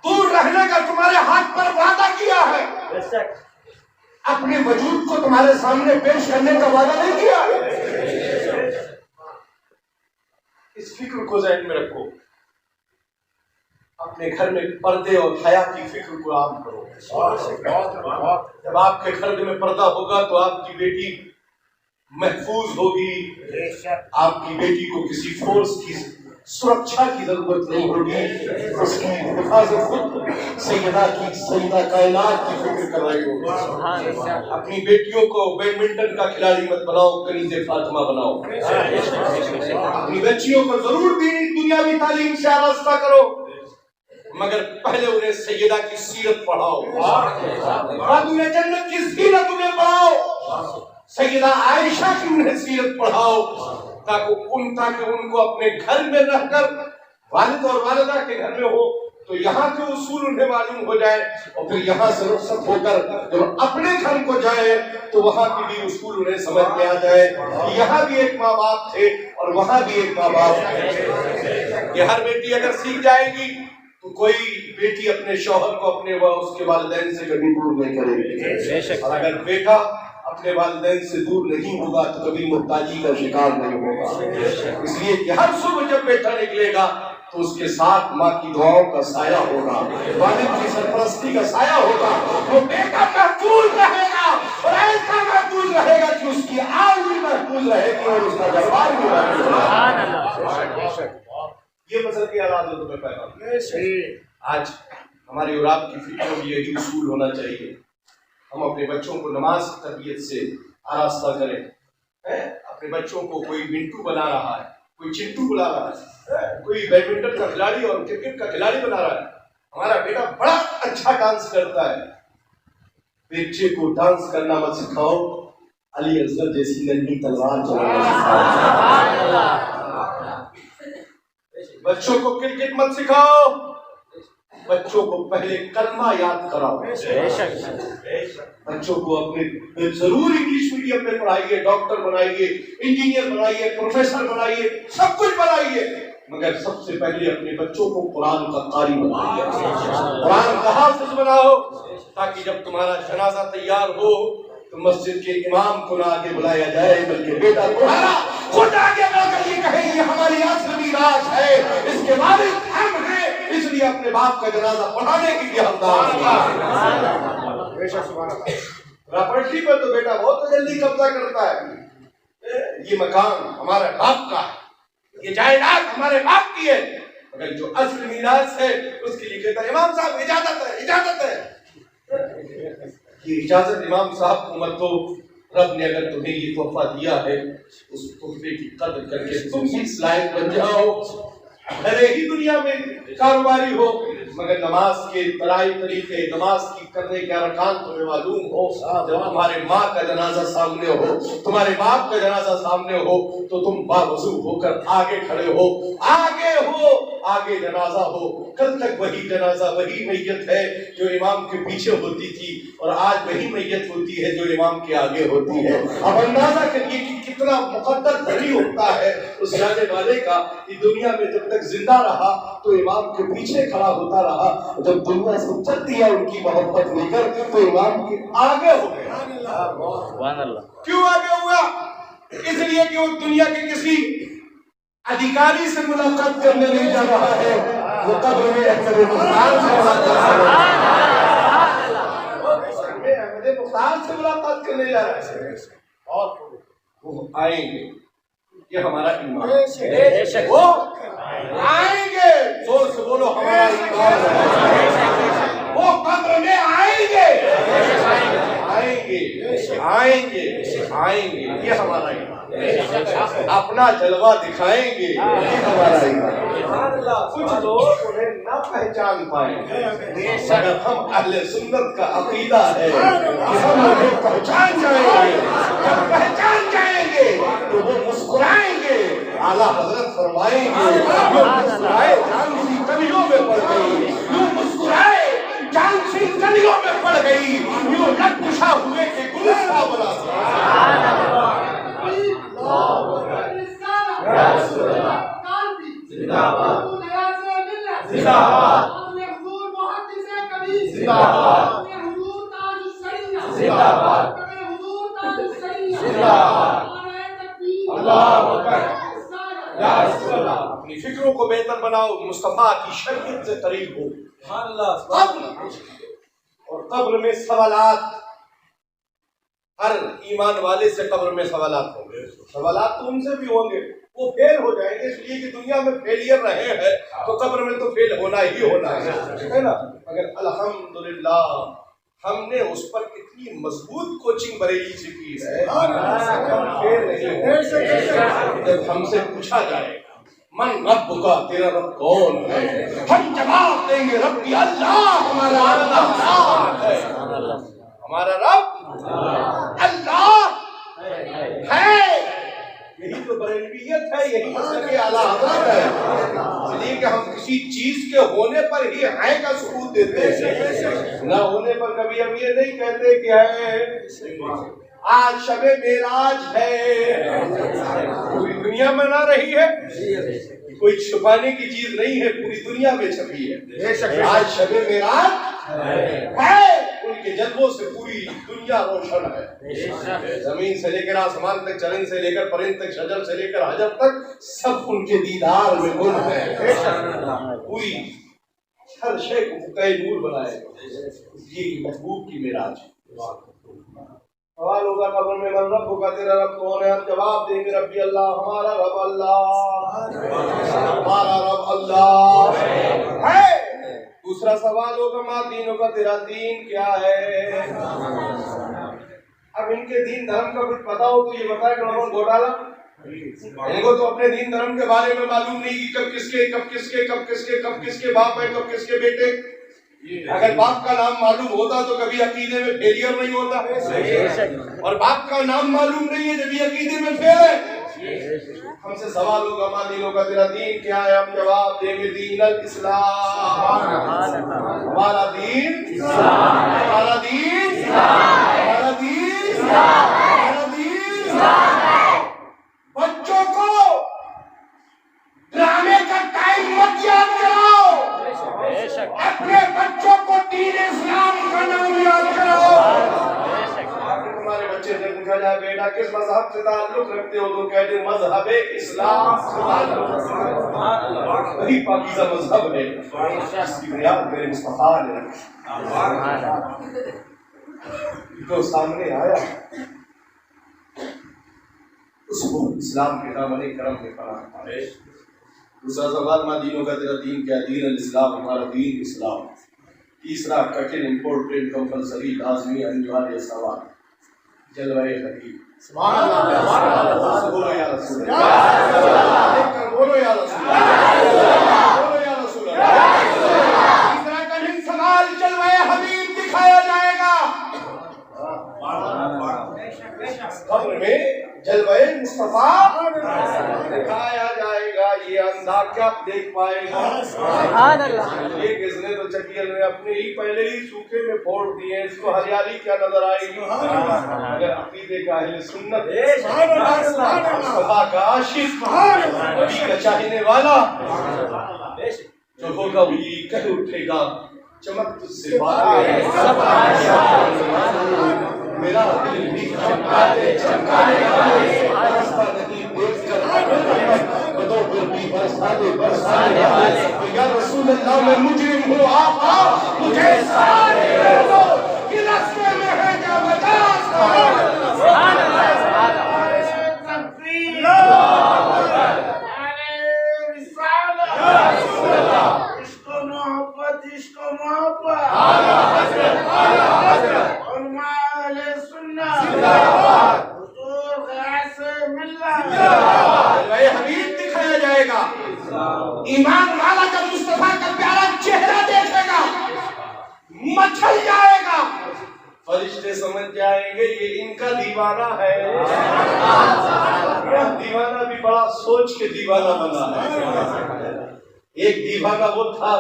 دور رہنے کا تمہارے ہاتھ پر وعدہ کیا ہے، اپنے وجود کو تمہارے سامنے پیش کرنے کا وعدہ نہیں کیا۔ اس فکر کو ذہن میں رکھو، اپنے گھر میں پردے اور حیا کی فکر کو عام کرو۔ جب آپ کے گھر میں پردہ ہوگا تو آپ کی بیٹی محفوظ ہوگی، آپ کی بیٹی کو کسی فورس کی سرکشا کی ضرورت نہیں ہوگی، اس کی حفاظت خود سیدہ کائنات کی فکر کر رہی ہوگی۔ اپنی بیٹیوں کو بیڈمنٹن کا کھلاڑی مت بناؤ، کنیز فاطمہ بناؤ، اپنی بچیوں کو ضرور دنیاوی تعلیم سے آراستہ کرو، مگر پہلے انہیں سیدہ کی سیرت پڑھاؤ، خاتون جنت کی سیرت انہیں پڑھاؤ، سیدہ عائشہ کی انہیں سیرت پڑھاؤ، تاکہ ان کو اپنے گھر میں رہ کر والد اور والدہ کے گھر میں ہو تو یہاں کے اصول انہیں معلوم ہو جائے، اور پھر یہاں سے رخصت ہو کر جب اپنے گھر کو جائے تو وہاں کی بھی اصول انہیں سمجھ میں آ جائے، یہاں بھی ایک ماں باپ تھے اور وہاں بھی ایک ماں باپ تھے۔ یہ ہر بیٹی اگر سیکھ جائے گی تو کوئی بیٹی اپنے شوہر کو اپنے اس کے والدین سے کبھی دور نہیں کرے گی، اور اگر بیٹا اپنے والدین سے دور نہیں ہوگا تو کبھی محتاجی کا شکار نہیں ہوگا۔ اس لیے کہ ہر صبح جب بیٹا نکلے گا تو اس کے ساتھ ماں کی دعاؤں کا سایہ ہوگا، والد کی سرپرستی کا سایہ ہوگا، وہ بیٹا محفوظ رہے گا اور ایسا محفوظ رہے گا کہ اس کی آل بھی محفوظ رہے گی اور اس کا دربار بھی محفوظ رہے گا۔ یہ مسئلہ کی آلات میں پیغام آج ہماری اور آپ کی فکروں میں یہی اصول ہونا چاہیے، ہم اپنے بچوں کو نماز کی تربیت سے آراستہ کریں۔ اپنے بچوں کو کوئی منٹو بنا رہا ہے، کوئی چنٹو بنا رہا ہے، کوئی بیڈمنٹن کا کھلاڑی اور کرکٹ کا کھلاڑی بنا رہا ہے۔ ہمارا بیٹا بڑا اچھا ڈانس کرتا ہے، بچے کو ڈانس کرنا مت سکھاؤ، علی اصغر جیسی ننھی تلوار چلانا سکھاؤ۔ بچوں کو کرکٹ مت سکھاؤ، بچوں کو پہلے کلمہ یاد کراؤ۔ بچوں کو اپنے ضرور انگلش میڈیم میں پڑھائیے، ڈاکٹر بنائیے، انجینئر بنائیے، پروفیسر بنائیے، سب کچھ بنائیے، مگر سب سے پہلے اپنے بچوں کو قرآن کا قاری بنائیے، قرآن کا حافظ بناؤ، تاکہ جب تمہارا جنازہ تیار ہو تو مسجد کے امام کو نہ آگے بلایا جائے بلکہ بیٹا تمہارا خود آگے بلا کر یہ کہے یہ ہماری اصل میراث ہے، اس کے والد ہم ہیں، اس لیے اپنے باپ کا جنازہ پڑھانے کی بھی حقدار ہے۔ پراپرٹی پر تو بیٹا بہت جلدی قبضہ کرتا ہے، یہ مکان ہمارا باپ کا ہے، یہ جائیداد ہمارے باپ کی ہے، مگر جو اصل میراث ہے اس کے لیے کہتا ہے امام صاحب اجازت ہے، اجازت ہے۔ یہ اجازت امام صاحب کو مت دو، رب نے اگر تمہیں یہ تحفہ دیا ہے اس تحفے کی قدر کر کے تم بھی اس لائق بن جاؤ، بھلے ہی دنیا میں کاروباری ہو مگر نماز کے طریقے طریقے، نماز کی کرنے کے ارکان تمہیں معلوم ہو۔ جب تمہارے ماں کا جنازہ سامنے ہو، تمہارے باپ کا جنازہ سامنے ہو تو تم باوضو ہو کر آگے کھڑے ہو، آگے ہو، آگے جنازہ ہو۔ کل تک وہی جنازہ وہی میت ہے جو امام کے پیچھے ہوتی تھی اور آج وہی میت ہوتی ہے جو امام کے آگے ہوتی ہے۔ اب اندازہ کریے کہ کتنا مقدر گھڑی ہوتا ہے اس جانے والے کا کہ دنیا میں جب تک زندہ رہا تو امام کے پیچھے کھڑا ہوتا رہا، جب دنیا سے چلتی ہے ان کی محبت لے کر تو امام کے آگے ہو گیا۔ کیوں آگے ہوا؟ اس لیے کہ وہ دنیا کے کسی ادھیکاری سے ملاقات کرنے نہیں جا رہا ہے، وہ قبر میں احمد مختار سے ملاقات کرنے جا رہا ہے، اور وہ آئیں گے، یہ ہمارا ایمان ہے، وہ آئیں گے، زور سے بولو ہمارا ایمان ہے، وہ قبر میں آئیں گے، آئیں گے، آئیں گے، آئیں گے، یہ ہمارا ایمان ہے، اپنا جلوہ دکھائیں گے، یہ ہمارا ایمان ہے۔ کچھ لوگ انہیں نہ پہچان پائیں مگر ہم اہل سنت کا عقیدہ ہے کہ ہم انہیں پہچان جائیں گے، جب پہچان جائیں گے تو وہ مسکرائیں گے، اعلیٰ حضرت فرمائیں گے جو مسکرائے جان سی کلیوں میں پڑ گئی، جو مسکرائے جان سی کلیوں میں پڑ گئی، جو لب کشا ہوئے کہ گلستہ بنا اپنی فکروں کو بہتر بناؤ، مصطفیٰ کی شریعت سے قریب ہو۔ اور قبر میں سوالات، ہر ایمان والے سے قبر میں سوالات ہوں گے، سوالات تو ان سے بھی ہوں گے، وہ فیل ہو جائیں گے، اس لیے کہ دنیا میں فیلئر رہے ہیں تو قبر میں تو فیل ہونا ہی ہونا ہے نا۔ مگر الحمدللہ ہم نے اس پر اتنی مضبوط کوچنگ بریلی سے کی ہے، فیل نہیں ہو۔ جب ہم سے پوچھا جائے من رب کا، تیرا رب کون ہے، ہم جواب دیں گے ربی اللہ، ہمارا رب اللہ ہے، ہمارا رب اللہ ہے۔ یہی تو بریلویت ہے، یہی مسلک اعلیٰ حضرت ہے، اس لیے کہ ہم کسی چیز کے ہونے پر ہی ہے کا ثبوت دیتے ہیں، نہ ہونے پر کبھی ہم یہ نہیں کہتے کہ ہے۔ آج شب معراج ہے، پوری دنیا میں نہ رہی ہے، کوئی چھپانے کی چیز نہیں ہے، پوری دنیا میں چھپی ہے۔ آج شب معراج ہے، ان کے جلووں سے پوری دنیا روشن ہے. زمین سے لے کر آسمان تک، چرند سے لے کر پرند تک، شجر سے لے کر حجر تک، سب ان کے دیدار میں گم ہے. پوری ہر شے کو فقہ نور بنائے. یہ محبوب کی معراج ہے. سوال ہوگا قبر میں من رب کا، تیرا رب کون ہے؟ ہم جواب دیں گے ربی اللہ، ہمارا رب اللہ، ہمارا رب اللہ ہے. دوسرا سوال ہوگا ما دینوں کا، تیرا دین کیا ہے؟ اب ان کے دین دھرم کا کچھ پتا ہو تو یہ بتائے کہ گھوٹالا. ان کو تو اپنے دین دھرم کے بارے میں معلوم نہیں کہ کب کس کے، کب کس کے، کب کس کے، کب کس کے باپ ہے، کب کس کے بیٹے. اگر باپ کا نام معلوم ہوتا تو کبھی عقیدے میں فیلئر نہیں ہوتا، اور باپ کا نام معلوم نہیں ہے جبھی عقیدے میں فیل ہے. ہم سے سوال ہوگا ما دینوں کا، تیرا دین کیا ہے؟ ہم جواب دیں گے دین الاسلام، ہمارا دین، ہمارا دین، ہمارا دین، ہمارا دین. بچوں کو ڈرامے کا ٹائم مت یاد کراؤ، اپنے بچوں کو دین اسلام کا نام یاد کراؤ. تمہارے بچے سے پوچھا جائے بیٹا کس مذہب سے تعلق رکھتے ہو تو کہہ دیں مذہب اسلام سے تعلق رکھتے ہو. وہی پاکیزہ مذہب ہے جس کی بنیاد میرے مصطفیٰ نے رکھی. جو سامنے آیا اس کو اسلام کے دامن کرم میں پناہ ہے. دوسرا سوال ما دینوں کا، تیرا دین کیا؟ دین الاسلام، ہمارا دین اسلام. تیسرا کٹن امپورٹنٹ کمپلسری لازمی انجوان سوال جلوہ حقیق. سبحان اللہ، بولو یا رسول اللہ، بولو یا رسول اللہ، بولو یا رسول اللہ. تیسرا کٹن سوال جلوہ حبیب دکھایا جائے گا قبر میں. جلوہ مصطفیٰ دکھایا جائے گا. یہ اندھا کیا دیکھ پائے گا؟ سبحان اللہ. یہ کس نے تو چکیل نے اپنے ہی پہلے ہی سوکھے میں پھوڑ دیے، اس کو ہریالی کیا نظر آئے گی؟ اگر عقیدے کا اہل سنت، مصطفیٰ کا عاشق، نبی کا چاہنے والا جو ہوگا وہی کہہ اٹھے گا چمک تجھ سے بات ہے. میرا دل بھی چمکا دے چمکانے والے، برستا نہیں دیکھ کر بدو پر بھی برسانے والے. یا رسول اللہ میں مجرم ہوں، آقا مجھے سارے دو کہ رستے میں ہے کیا مجاز. حبیب دکھایا جائے گا. ایمان والا جب مصطفیٰ کا پیارا چہرہ دیکھے گا مچل جائے گا. فرشتے سمجھ جائیں گے یہ ان کا دیوانہ ہے. دیوانہ بھی بڑا سوچ کے دیوانہ بنا ہے. ایک دیوانہ وہ تھا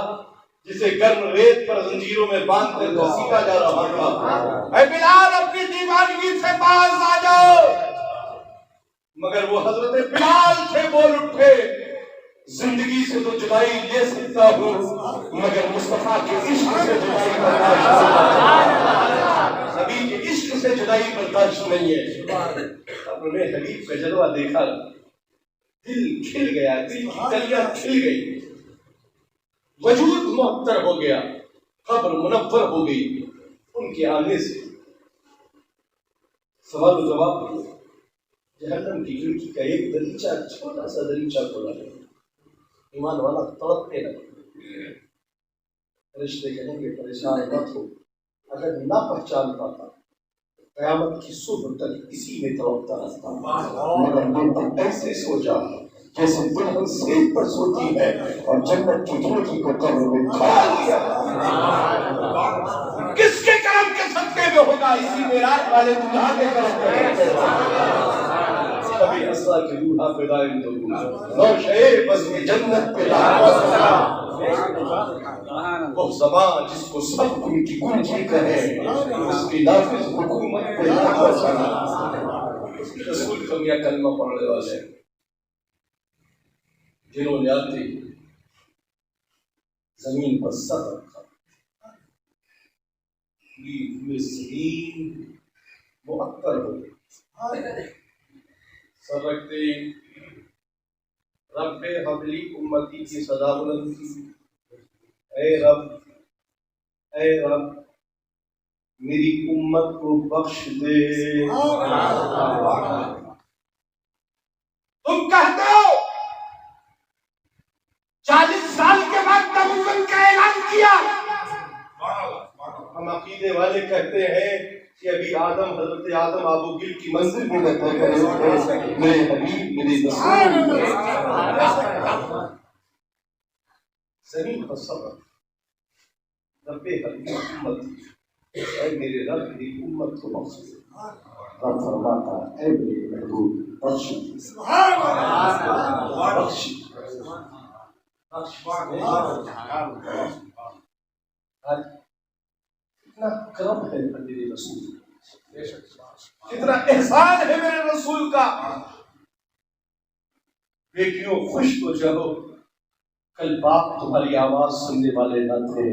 جسے گرم ریت پر زنجیروں میں باندھ کر گھسیٹا جا رہا تھا. اے بلال اپنی دیوانگی سے باز آ جاؤ. مگر وہ حضرت بلال تھے، بول اٹھے زندگی سے تو جدائی لے سکتا ہوں مگر مصطفیٰ کے عشق سے جدائی برداشت نہیں. نبی کے عشق سے جدائی برداشت نہیں ہے. اب میں حبیب کا جلوہ دیکھا، دل کھل گیا، دل کی کلیاں کھل گئی، وجود معطر ہو گیا، قبر منور ہو گئی ان کے آنے سے. سوال و جواب. جہنم کی کھڑکی کا ایک دریچہ، چھوٹا سا دریچہ کھولا ہے. ایمان والا تڑپنے لگا. فرشتے کہیں گے پریشان مت ہو، اگر نہ پہچان پاتا قیامت کی صبح تک اسی میں تڑپتا رہتا، مگر من تک ایسے سو جا جیسے دلہن سیب پر سوتی ہے اور جنت کی کھڑکی کو قبر میں کھول دیا. کس کے کرم کے صدقے میں ہوگا؟ اسی معراج والے دلہا کے کرم میں. کبھی اسرا کی روحا پہ دائم دو نوشے بس میں جنت پہ لاکھ وہ زبان جس کو سب ان کی کنجی کہے، اس کی نافذ حکومت پہ لاکھ رسول کو کیا کلمہ پڑھنے والے جنہوں نے آتی زمین پر سر رکھا، کھلی ہوئے زمین معطر ہو گئی. سر رکھتے رب حبلی امتی کی صدا بلند کی. اے رب میری امت کو بخش دے. تم کہتے ہو 40 سال کے بعد نبوت کا اعلان کیا. ہم عقیدے والے کہتے ہیں کہ ابھی حضرت آدم آبو گل کی منزل میں رہتے ہیں. میرے حبیب میرے رسول زمین پر صبر. رب حبیب امت اے میرے رب میری امت کو بخش دے. رب فرماتا اے میرے محبوب بخش کتنا کرم ہے میرے رسول، کتنا احسان ہے میرے رسول کا. بیٹیوں خوش تو چلو، کل باپ تمہاری آواز سننے والے نہ تھے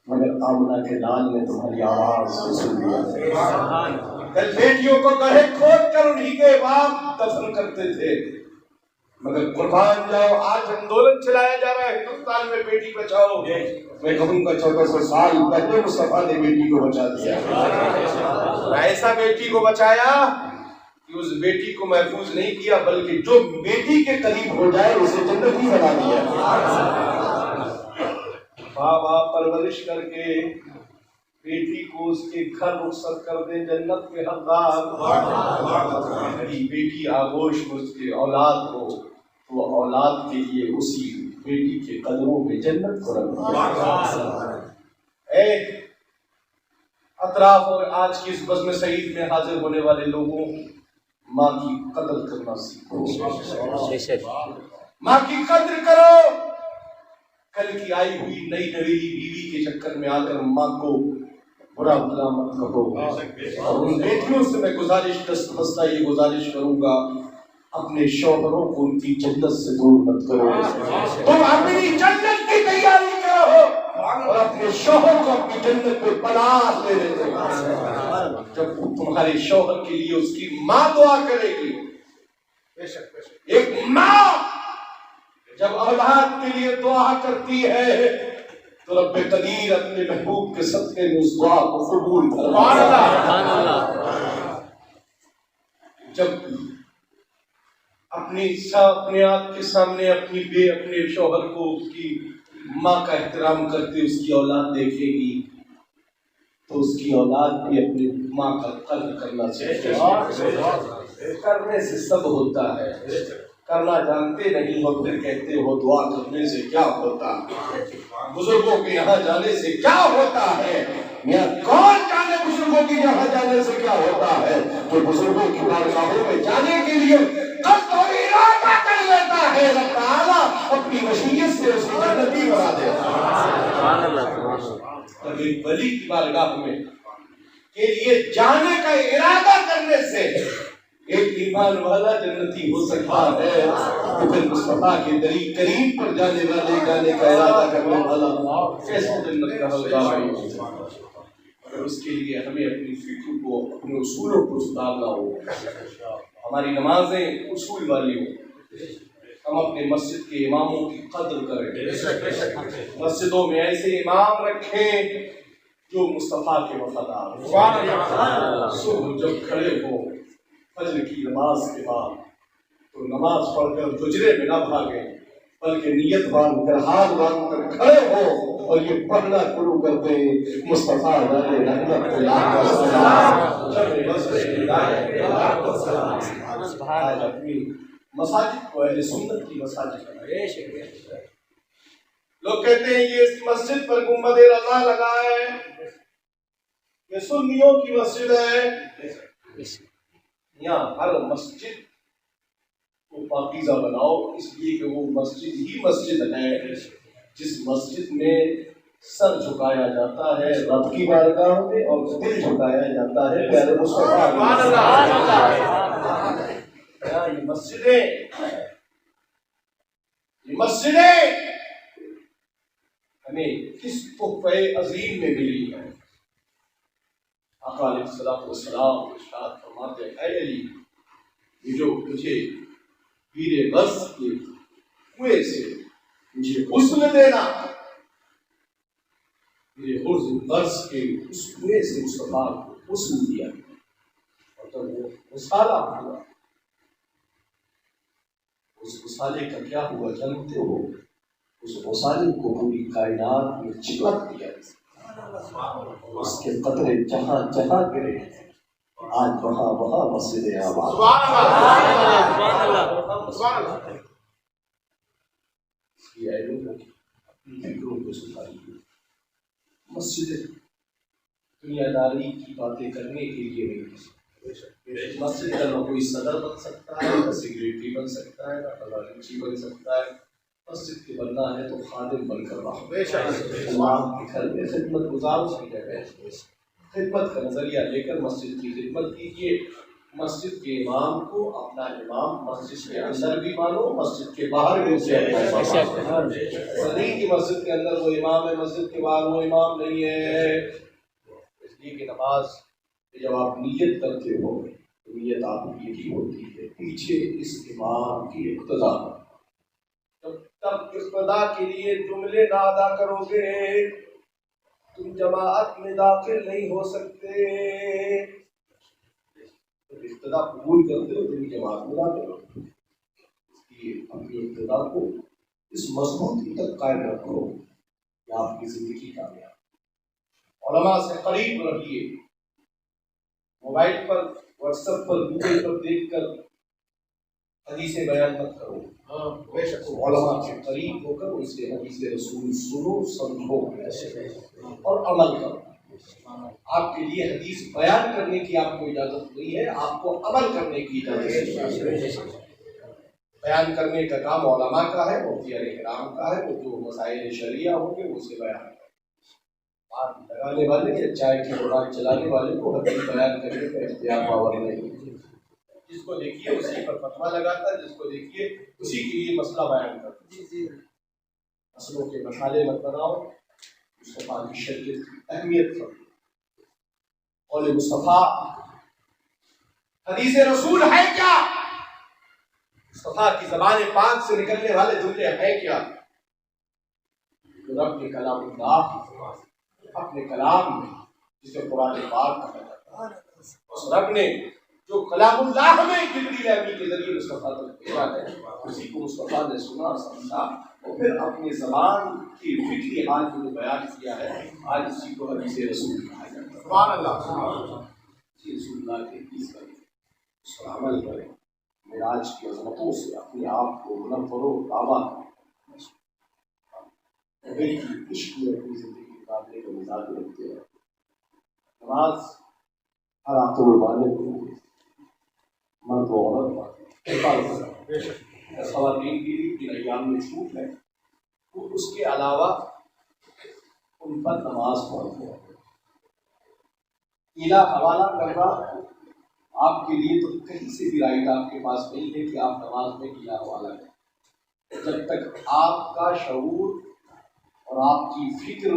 مگر آمنہ کے لال نے تمہاری آواز سن لیا. کل بیٹیوں کو گڑھے کھود کر انہی کے باپ دفن کرتے تھے مگر قربان جاؤ آج آندولن چلایا جا رہا ہے ہندوستان میں بیٹی بچاؤ. میں کہوں گا 1400 سال پہلے مصطفیٰ نے بیٹی کو بچا دیا. ایسا بیٹی کو بچایا کہ اس بیٹی کو محفوظ نہیں کیا بلکہ جو بیٹی کے قریب ہو جائے اسے جنتی بنا دیا. باپ پرورش کر کے بیٹی کو اس کے گھر رخصت کر دیں جنت کے حقدار. بیٹی آغوش اس کے اولاد کو، وہ اولاد کے لیے اسی بیٹی کے قدموں میں جنت کو رکھ دیا. اے اطراف اور آج کی اس بزم سعید میں حاضر ہونے والے لوگوں، ماں کی قدر کرنا سیکھو. ماں کی قدر کرو. کل کی آئی ہوئی نئی نویلی بیوی کے چکر میں آ کر ماں کو برا بھلا مت کہو. اور ان بیٹیوں سے میں دستہ یہ گزارش کروں گا اپنے شوہروں کو ان کی جنت سے دور مت کرو. تم اپنی جنت کی تیاری کرو اور اپنے شوہر کو اپنی جنت میں پناہ دے دیتے. جب تمہارے شوہر کے لیے اس کی ماں دعا کرے گی، ایک ماں جب اولاد کے لیے دعا کرتی ہے تو رب قدیر اپنے محبوب کے صدقے میں اس دعا کو قبول فرماتا. جب اپنے آپ کے سامنے اپنے شوہر کو اس کی ماں کا احترام کرتے اس کی اولاد دیکھے گی تو اس کی اولاد بھی اپنی ماں کا قدر کرنا چاہیے. کرنے سے سب ہوتا ہے، کرنا جانتے نہیں ہو پھر کہتے ہو دعا کرنے سے کیا ہوتا. بزرگوں کے یہاں جانے سے کیا ہوتا ہے؟ میاں کون جانے بزرگوں کے یہاں جانے سے کیا ہوتا ہے؟ جو بزرگوں کی بارگاہوں میں جانے کے لیے قصد اور ارادہ کر لیتا ہے رب تعالیٰ اپنی مشیت سے اس کی جنتی بنا دیتا ہے. تب ایک ولی کی بارگاہ میں کے لیے جانے کا ارادہ کرنے سے ایک ایمان والا جنتی ہو سکتا ہے. پھر مصطفیٰ کے دلیل کریم پر جانے والے گانے کا ارادہ کرنے والا کیسے جنت کا حقدار ہے؟ اگر اس کے لیے ہمیں اپنی فکر کو، اپنے اصولوں کو سدھارنا ہو، ہماری نمازیں اصول والی ہوں، ہم اپنے مسجد کے اماموں کی قدر کریں، مسجدوں میں ایسے امام رکھیں جو مصطفیٰ کے وفادار ہوں. صبح جب کھڑے ہو فجر کی نماز کے بعد تو نماز پڑھ کر حجرے میں نہ بھاگیں بلکہ نیت باندھ کر ہاتھ باندھ کر کھڑے ہو اور یہ پڑھنا شروع کر دیں مصطفیٰ علیہ رحمت اللہ. اپنی مساجد کو اہل سنت کی مساجد ہے. لوگ کہتے ہیں یہ اس مسجد پر گنبد رضا لگا ہے، یہ سنیوں کی مسجد ہے. یہاں ہر مسجد کو پاکیزہ بناؤ اس لیے کہ وہ مسجد ہی مسجد ہے جس مسجد میں سر جھکایا جاتا ہے رب کی بارگاہ میں اور دل جھکایا جاتا ہے پیارے مصطفیٰ. یہ مسجدیں ہمیں کس تحفے عظیم میں ملی ہے. آقا علیہ الصلوۃ والسلام ارشاد فرماتے ہیں اے علی یہ جو تجھے پیر غرض کے کنویں سے مجھے غسل دینا، میرے غرض کے اس کنویں سے مصطفیٰ کو غسل دیا اور جب وہ غسالہ ہوا، اس غسالے کا کیا ہوا جانتے ہو؟ اس غسالے کو پوری کائنات میں چپک دیا، اس کے قطرے جہاں جہاں گرے آج وہاں وہاں مسجد آباد۔ اپنی فکروں کو سدھاریے۔ مسجد دنیا داری کی باتیں کرنے کے لیے نہیں، مسجد کا نہ کوئی صدر بن سکتا ہے، نہ سیکریٹری بن سکتا ہے، نہ خزانچی بن سکتا ہے۔ مسجد کے بننا ہے تو خادم بن کر رہا، اللہ کے گھر میں خدمت گزار کی جگہ خدمت کا نظریہ لے کر مسجد کی خدمت کیجیے۔ مسجد کے امام کو اپنا امام مسجد کے اندر بھی مانو، مسجد کے باہر بھی اسے اپنا نہیں کہ مسجد کے اندر وہ امام ہے، مسجد کے باہر وہ امام نہیں ہے۔ اس لیے کہ نماز جب آپ نیت کرتے ہو تو نیت آپ کی یہی ہوتی ہے پیچھے اس امام کی اقتدا۔ جب تک اقتدا کے لیے جملے نہ ادا کرو گے تم جماعت میں داخل نہیں ہو سکتے۔ جب ابتدا قبول کرتے ہو تم جماعت میں داخل ہو، اس لیے اپنی ابتدا کو اس مضبوطی تک قائم رکھو کہ آپ کی زندگی کامیاب۔ علماء سے قریب رہیے، موبائل پر واٹس ایپ پر گوگل پر دیکھ کر حدیثیں بیان مت کرو، بے شک علماء کے قریب ہو کر ان سے حدیث رسول سنو، سمجھو اور عمل کرو۔ آپ کے لیے حدیث بیان کرنے کی آپ کو اجازت نہیں ہے، آپ کو عمل کرنے کی اجازت ہے۔ بیان کرنے کا کام علماء کا ہے، مفتی علیہ کرام کا ہے، وہ جو مسائل شرعیہ ہوں گے اسے بیان کریں۔ بات لگانے والے یا چائے کی دکان چلانے والے کو حدیث بیان کرنے کا اختیار پاور نہیں۔ جس کو دیکھیے اسی پر فتویٰ لگاتا ہے، جس کو دیکھیے اسی کے لیے مسئلہ بیان کرتا ہے۔ مسئلوں کے مسالے مت بناؤ، مصطفیٰ کی شریعت کی اہمیت پر قول مصطفیٰ حدیث رسول ہے کیا؟ مصطفیٰ کی زبان پاک سے نکلنے والے جملے ہیں کیا؟ رب کے کلام اللہ اپنے کلام میں جسے قرآن پاک کہا جاتا ہے، اس رب نے جو کلام اللہ میں جبریل امین کے ذریعے مصطفیٰ تک بھیجا ہے اسی کو مصطفیٰ نے سنا سمجھا اور پھر اپنی زبان کی فکری حال کو جو بیان کیا ہے آج اسی کو حدیث رسول کہا جاتا ہے۔ سبحان اللہ، رسول اللہ کے حدیث کریں، اس پر عمل کریں، معراج کی عظمتوں سے اپنے آپ کو منور و دعویٰ کریں، نبی کی عشق میں اپنی زندگی گزارنے کا مزاج رکھتے ہیں۔ نماز ہر آخر والے کو مرد و عورت خواتین کی جن ایام میں چھوٹ ہے وہ اس کے علاوہ ان پر نماز پڑھتے ہیں۔ قیلا حوالہ کرنا آپ کے لیے تو کہیں سے بھی رائٹ آپ کے پاس نہیں ہے کہ آپ نماز میں قیلا حوالہ کریں۔ جب تک آپ کا شعور اور آپ کی فکر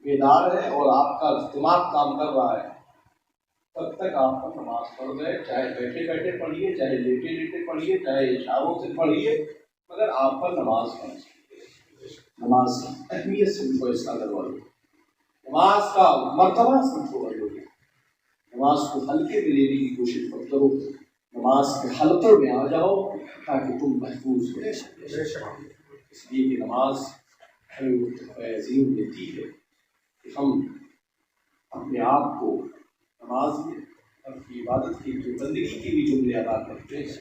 بیدار ہے اور آپ کا دماغ کام کر رہا ہے تب تک آپ کو نماز پڑھ رہے، چاہے بیٹھے بیٹھے پڑھیے، چاہے لیٹے لیٹے پڑھیے، چاہے اشاروں سے پڑھیے، مگر آپ پر نماز پڑھیے۔ نماز کی اہمیت سمجھو، اس کا دروازہ نماز کا مرتبہ سمجھو، نماز کو حلقے میں لینے کی کوشش مت کرو، نماز کے حلقے میں آ جاؤ تاکہ تم محفوظ ہو۔ اس لیے کہ نماز ہمیں عظیم دیتی ہے کہ ہم اپنے آپ کو نماز میں اپنی عبادت کی بندگی کے بھی جملے ادا کرتے ہیں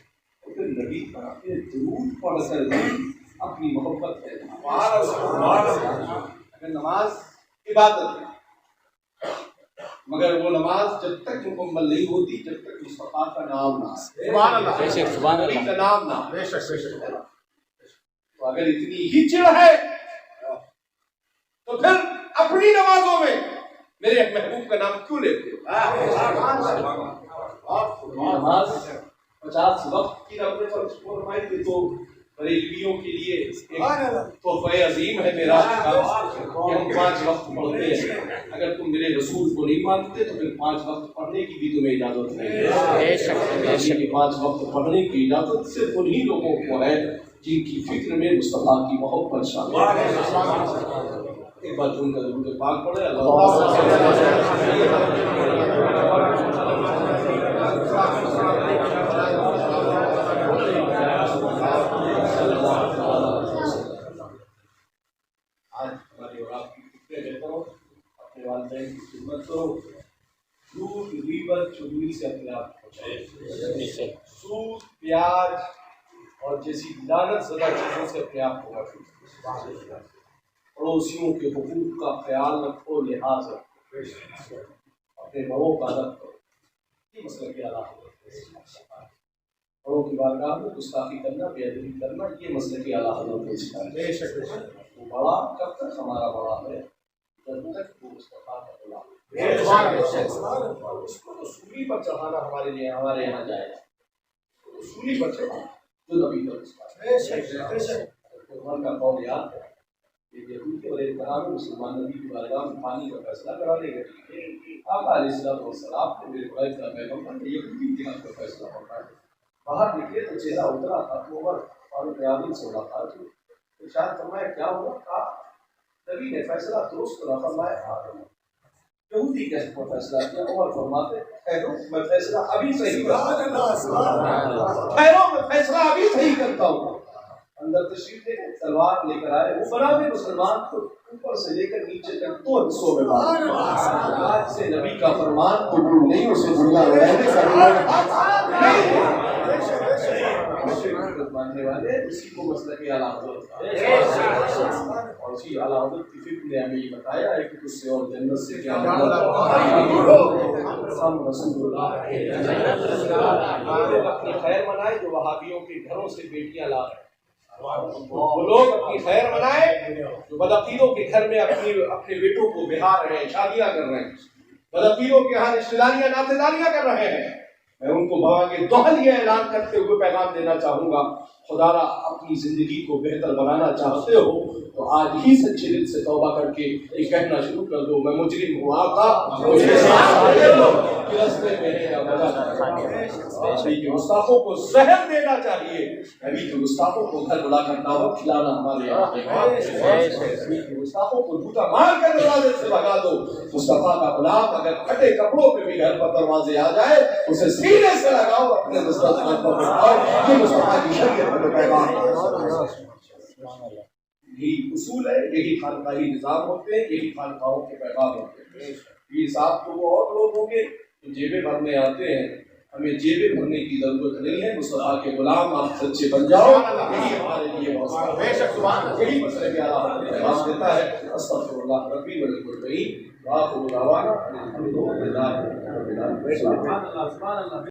اور پھر نبی پر اپنے درود پڑھ کر اپنی محبت ہے۔ اگر نماز عبادت ہے مگر وہ نماز جب تک مکمل نہیں ہوتی جب تک مصطفیٰ کا نام نہ نبی کا نام نہ، تو اگر اتنی ہی چڑ ہے تو پھر اپنی نمازوں میں میرے محبوب کا نام کیوں لیتے ہو؟ نماز 50 وقت کی رب نے فرمائی تھی تو بریلویوں کے لیے تحفہ عظیم ہے میرا کہ ہم 5 وقت پڑھتے ہیں. اگر تم میرے رسول کو نہیں مانتے تو پھر 5 وقت پڑھنے کی بھی تمہیں اجازت نہیں ہے. 5 وقت پڑھنے کی اجازت صرف انہی لوگوں کو ہے جن کی فکر میں مصطفیٰ کی محبت شامل ہے. ایک بار ان کا درود پاک پڑھے. آج ہماری اور آپ کی فکریں بہتر ہو, اپنے والدین کی خدمت کرو, جھوٹ غیبت چغلی سے اپنے آپ کو بچائیں, سود پیاز اور جیسی لعنت زدہ چیزوں سے اپنے آپ کو محفوظ کریں, پڑوسیوں کے حقوق کا خیال رکھو, لحاظ رکھو, اپنے بڑوں کا ادب کرو. یہ مسئلہ کیا حضرت بڑوں کی بارگاہ میں گستاخی کرنا, بے ادبی کرنا, یہ مسئلہ کی اعلیٰ حضرت نے سکھایا. وہ بڑا کب تک ہمارا بڑا ہے جب تک وہ مصطفیٰ کا غلام ہے. اس کو تو سولی پر چڑھانا ہمارے یہاں جائے, سولی پر چڑھانا جو نبی کا قرآن کا قول یاد ہے. یہودی اور احترام مسلمان نبی کی بارگاہ میں پانی کا فیصلہ کرانے کے لیے آقا علیہ السلام والسلام نے میرے بھائی کا پیغمبر نے یہودی جہاد کا فیصلہ کرنا ہے. باہر نکلے تو چہرہ اترا تھا, عمر فاروق اعظم سے ملاقات ہوئی. ارشاد فرمایا کیا ہوا؟ کہا نبی نے فیصلہ درست کرا. فرمایا یہودی کیسے فیصلہ کیا؟ عمر فرماتے میں فیصلہ ابھی صحیح کرتا ہوں. اندر تشریف لے تلوار لے کر آئے. وہ بنا میں مسلمان کو اوپر سے لے کر نیچے تک 2 حصوں میں بانٹ. آج سے نبی کا فرمان قبول نہیں, اسے دنیا ماننے والے اسی کو مسئلہ کی اعلیٰ حضرت اور اسی اعلیٰ حضرت کی فکر نے ہمیں یہ بتایا ہے کہ اس سے اور جنت سے کیا ہم رسول اللہ اپنی خیر منائے جو وہابیوں کے گھروں سے بیٹیاں لا رہے ہیں. وہ لوگ اپنی خیر منائے جو بدعقیدوں کے گھر میں اپنے بیٹوں کو بہا رہے ہیں, شادیاں کر رہے ہیں, بدعقیدوں کے یہاں رشتہ داریاں ناطے داریاں کر رہے ہیں. میں ان کو بھگا دوہل یہ اعلان کرتے ہوئے پیغام دینا چاہوں گا, خدا را اپنی زندگی کو بہتر بنانا چاہتے ہو تو آج ہی سچے دل سے توبہ کر کے یہ کہنا شروع کر دو, میں مجرم ہوں آقا مجھے معاف کر دو. راستے میں میرا نبی کے گستاخوں کو زہر دینا چاہیے, نبی کے گستاخوں کو گھر بلا کر دعوت کھلانا ہمارے یہاں ہے. نبی کے گستاخوں کو جھوٹا مار کر دروازے سے بھگا دو. مصطفیٰ کا غلام اگر پھٹے کپڑوں پہ بھی گھر پر دروازے آ جائے اسے سینے سے لگاؤ, اپنے مستقبل پر بٹھاؤ. یہ مصطفیٰ کی شریعت کا پیغام ہے. یہی اصول ہے, یہی خانقاہی نظام ہوتے ہیں, یہی خانقاہوں کے پیغام ہوتے ہیں. یہ ساتھ تو وہ اور لوگ ہوں گے جو جیبیں بھرنے آتے ہیں, ہمیں جیبیں بھرنے کی ضرورت نہیں ہے. مصطفیٰ کے غلام آپ سچے بن جاؤ, یہی ہمارے لیے یہی مسئلہ کے اعلیٰ پیغام دیتا ہے. استغفر اللہ ربی ولکم اجمعین. وآخر دعوانا الحمد للہ رب العالمین.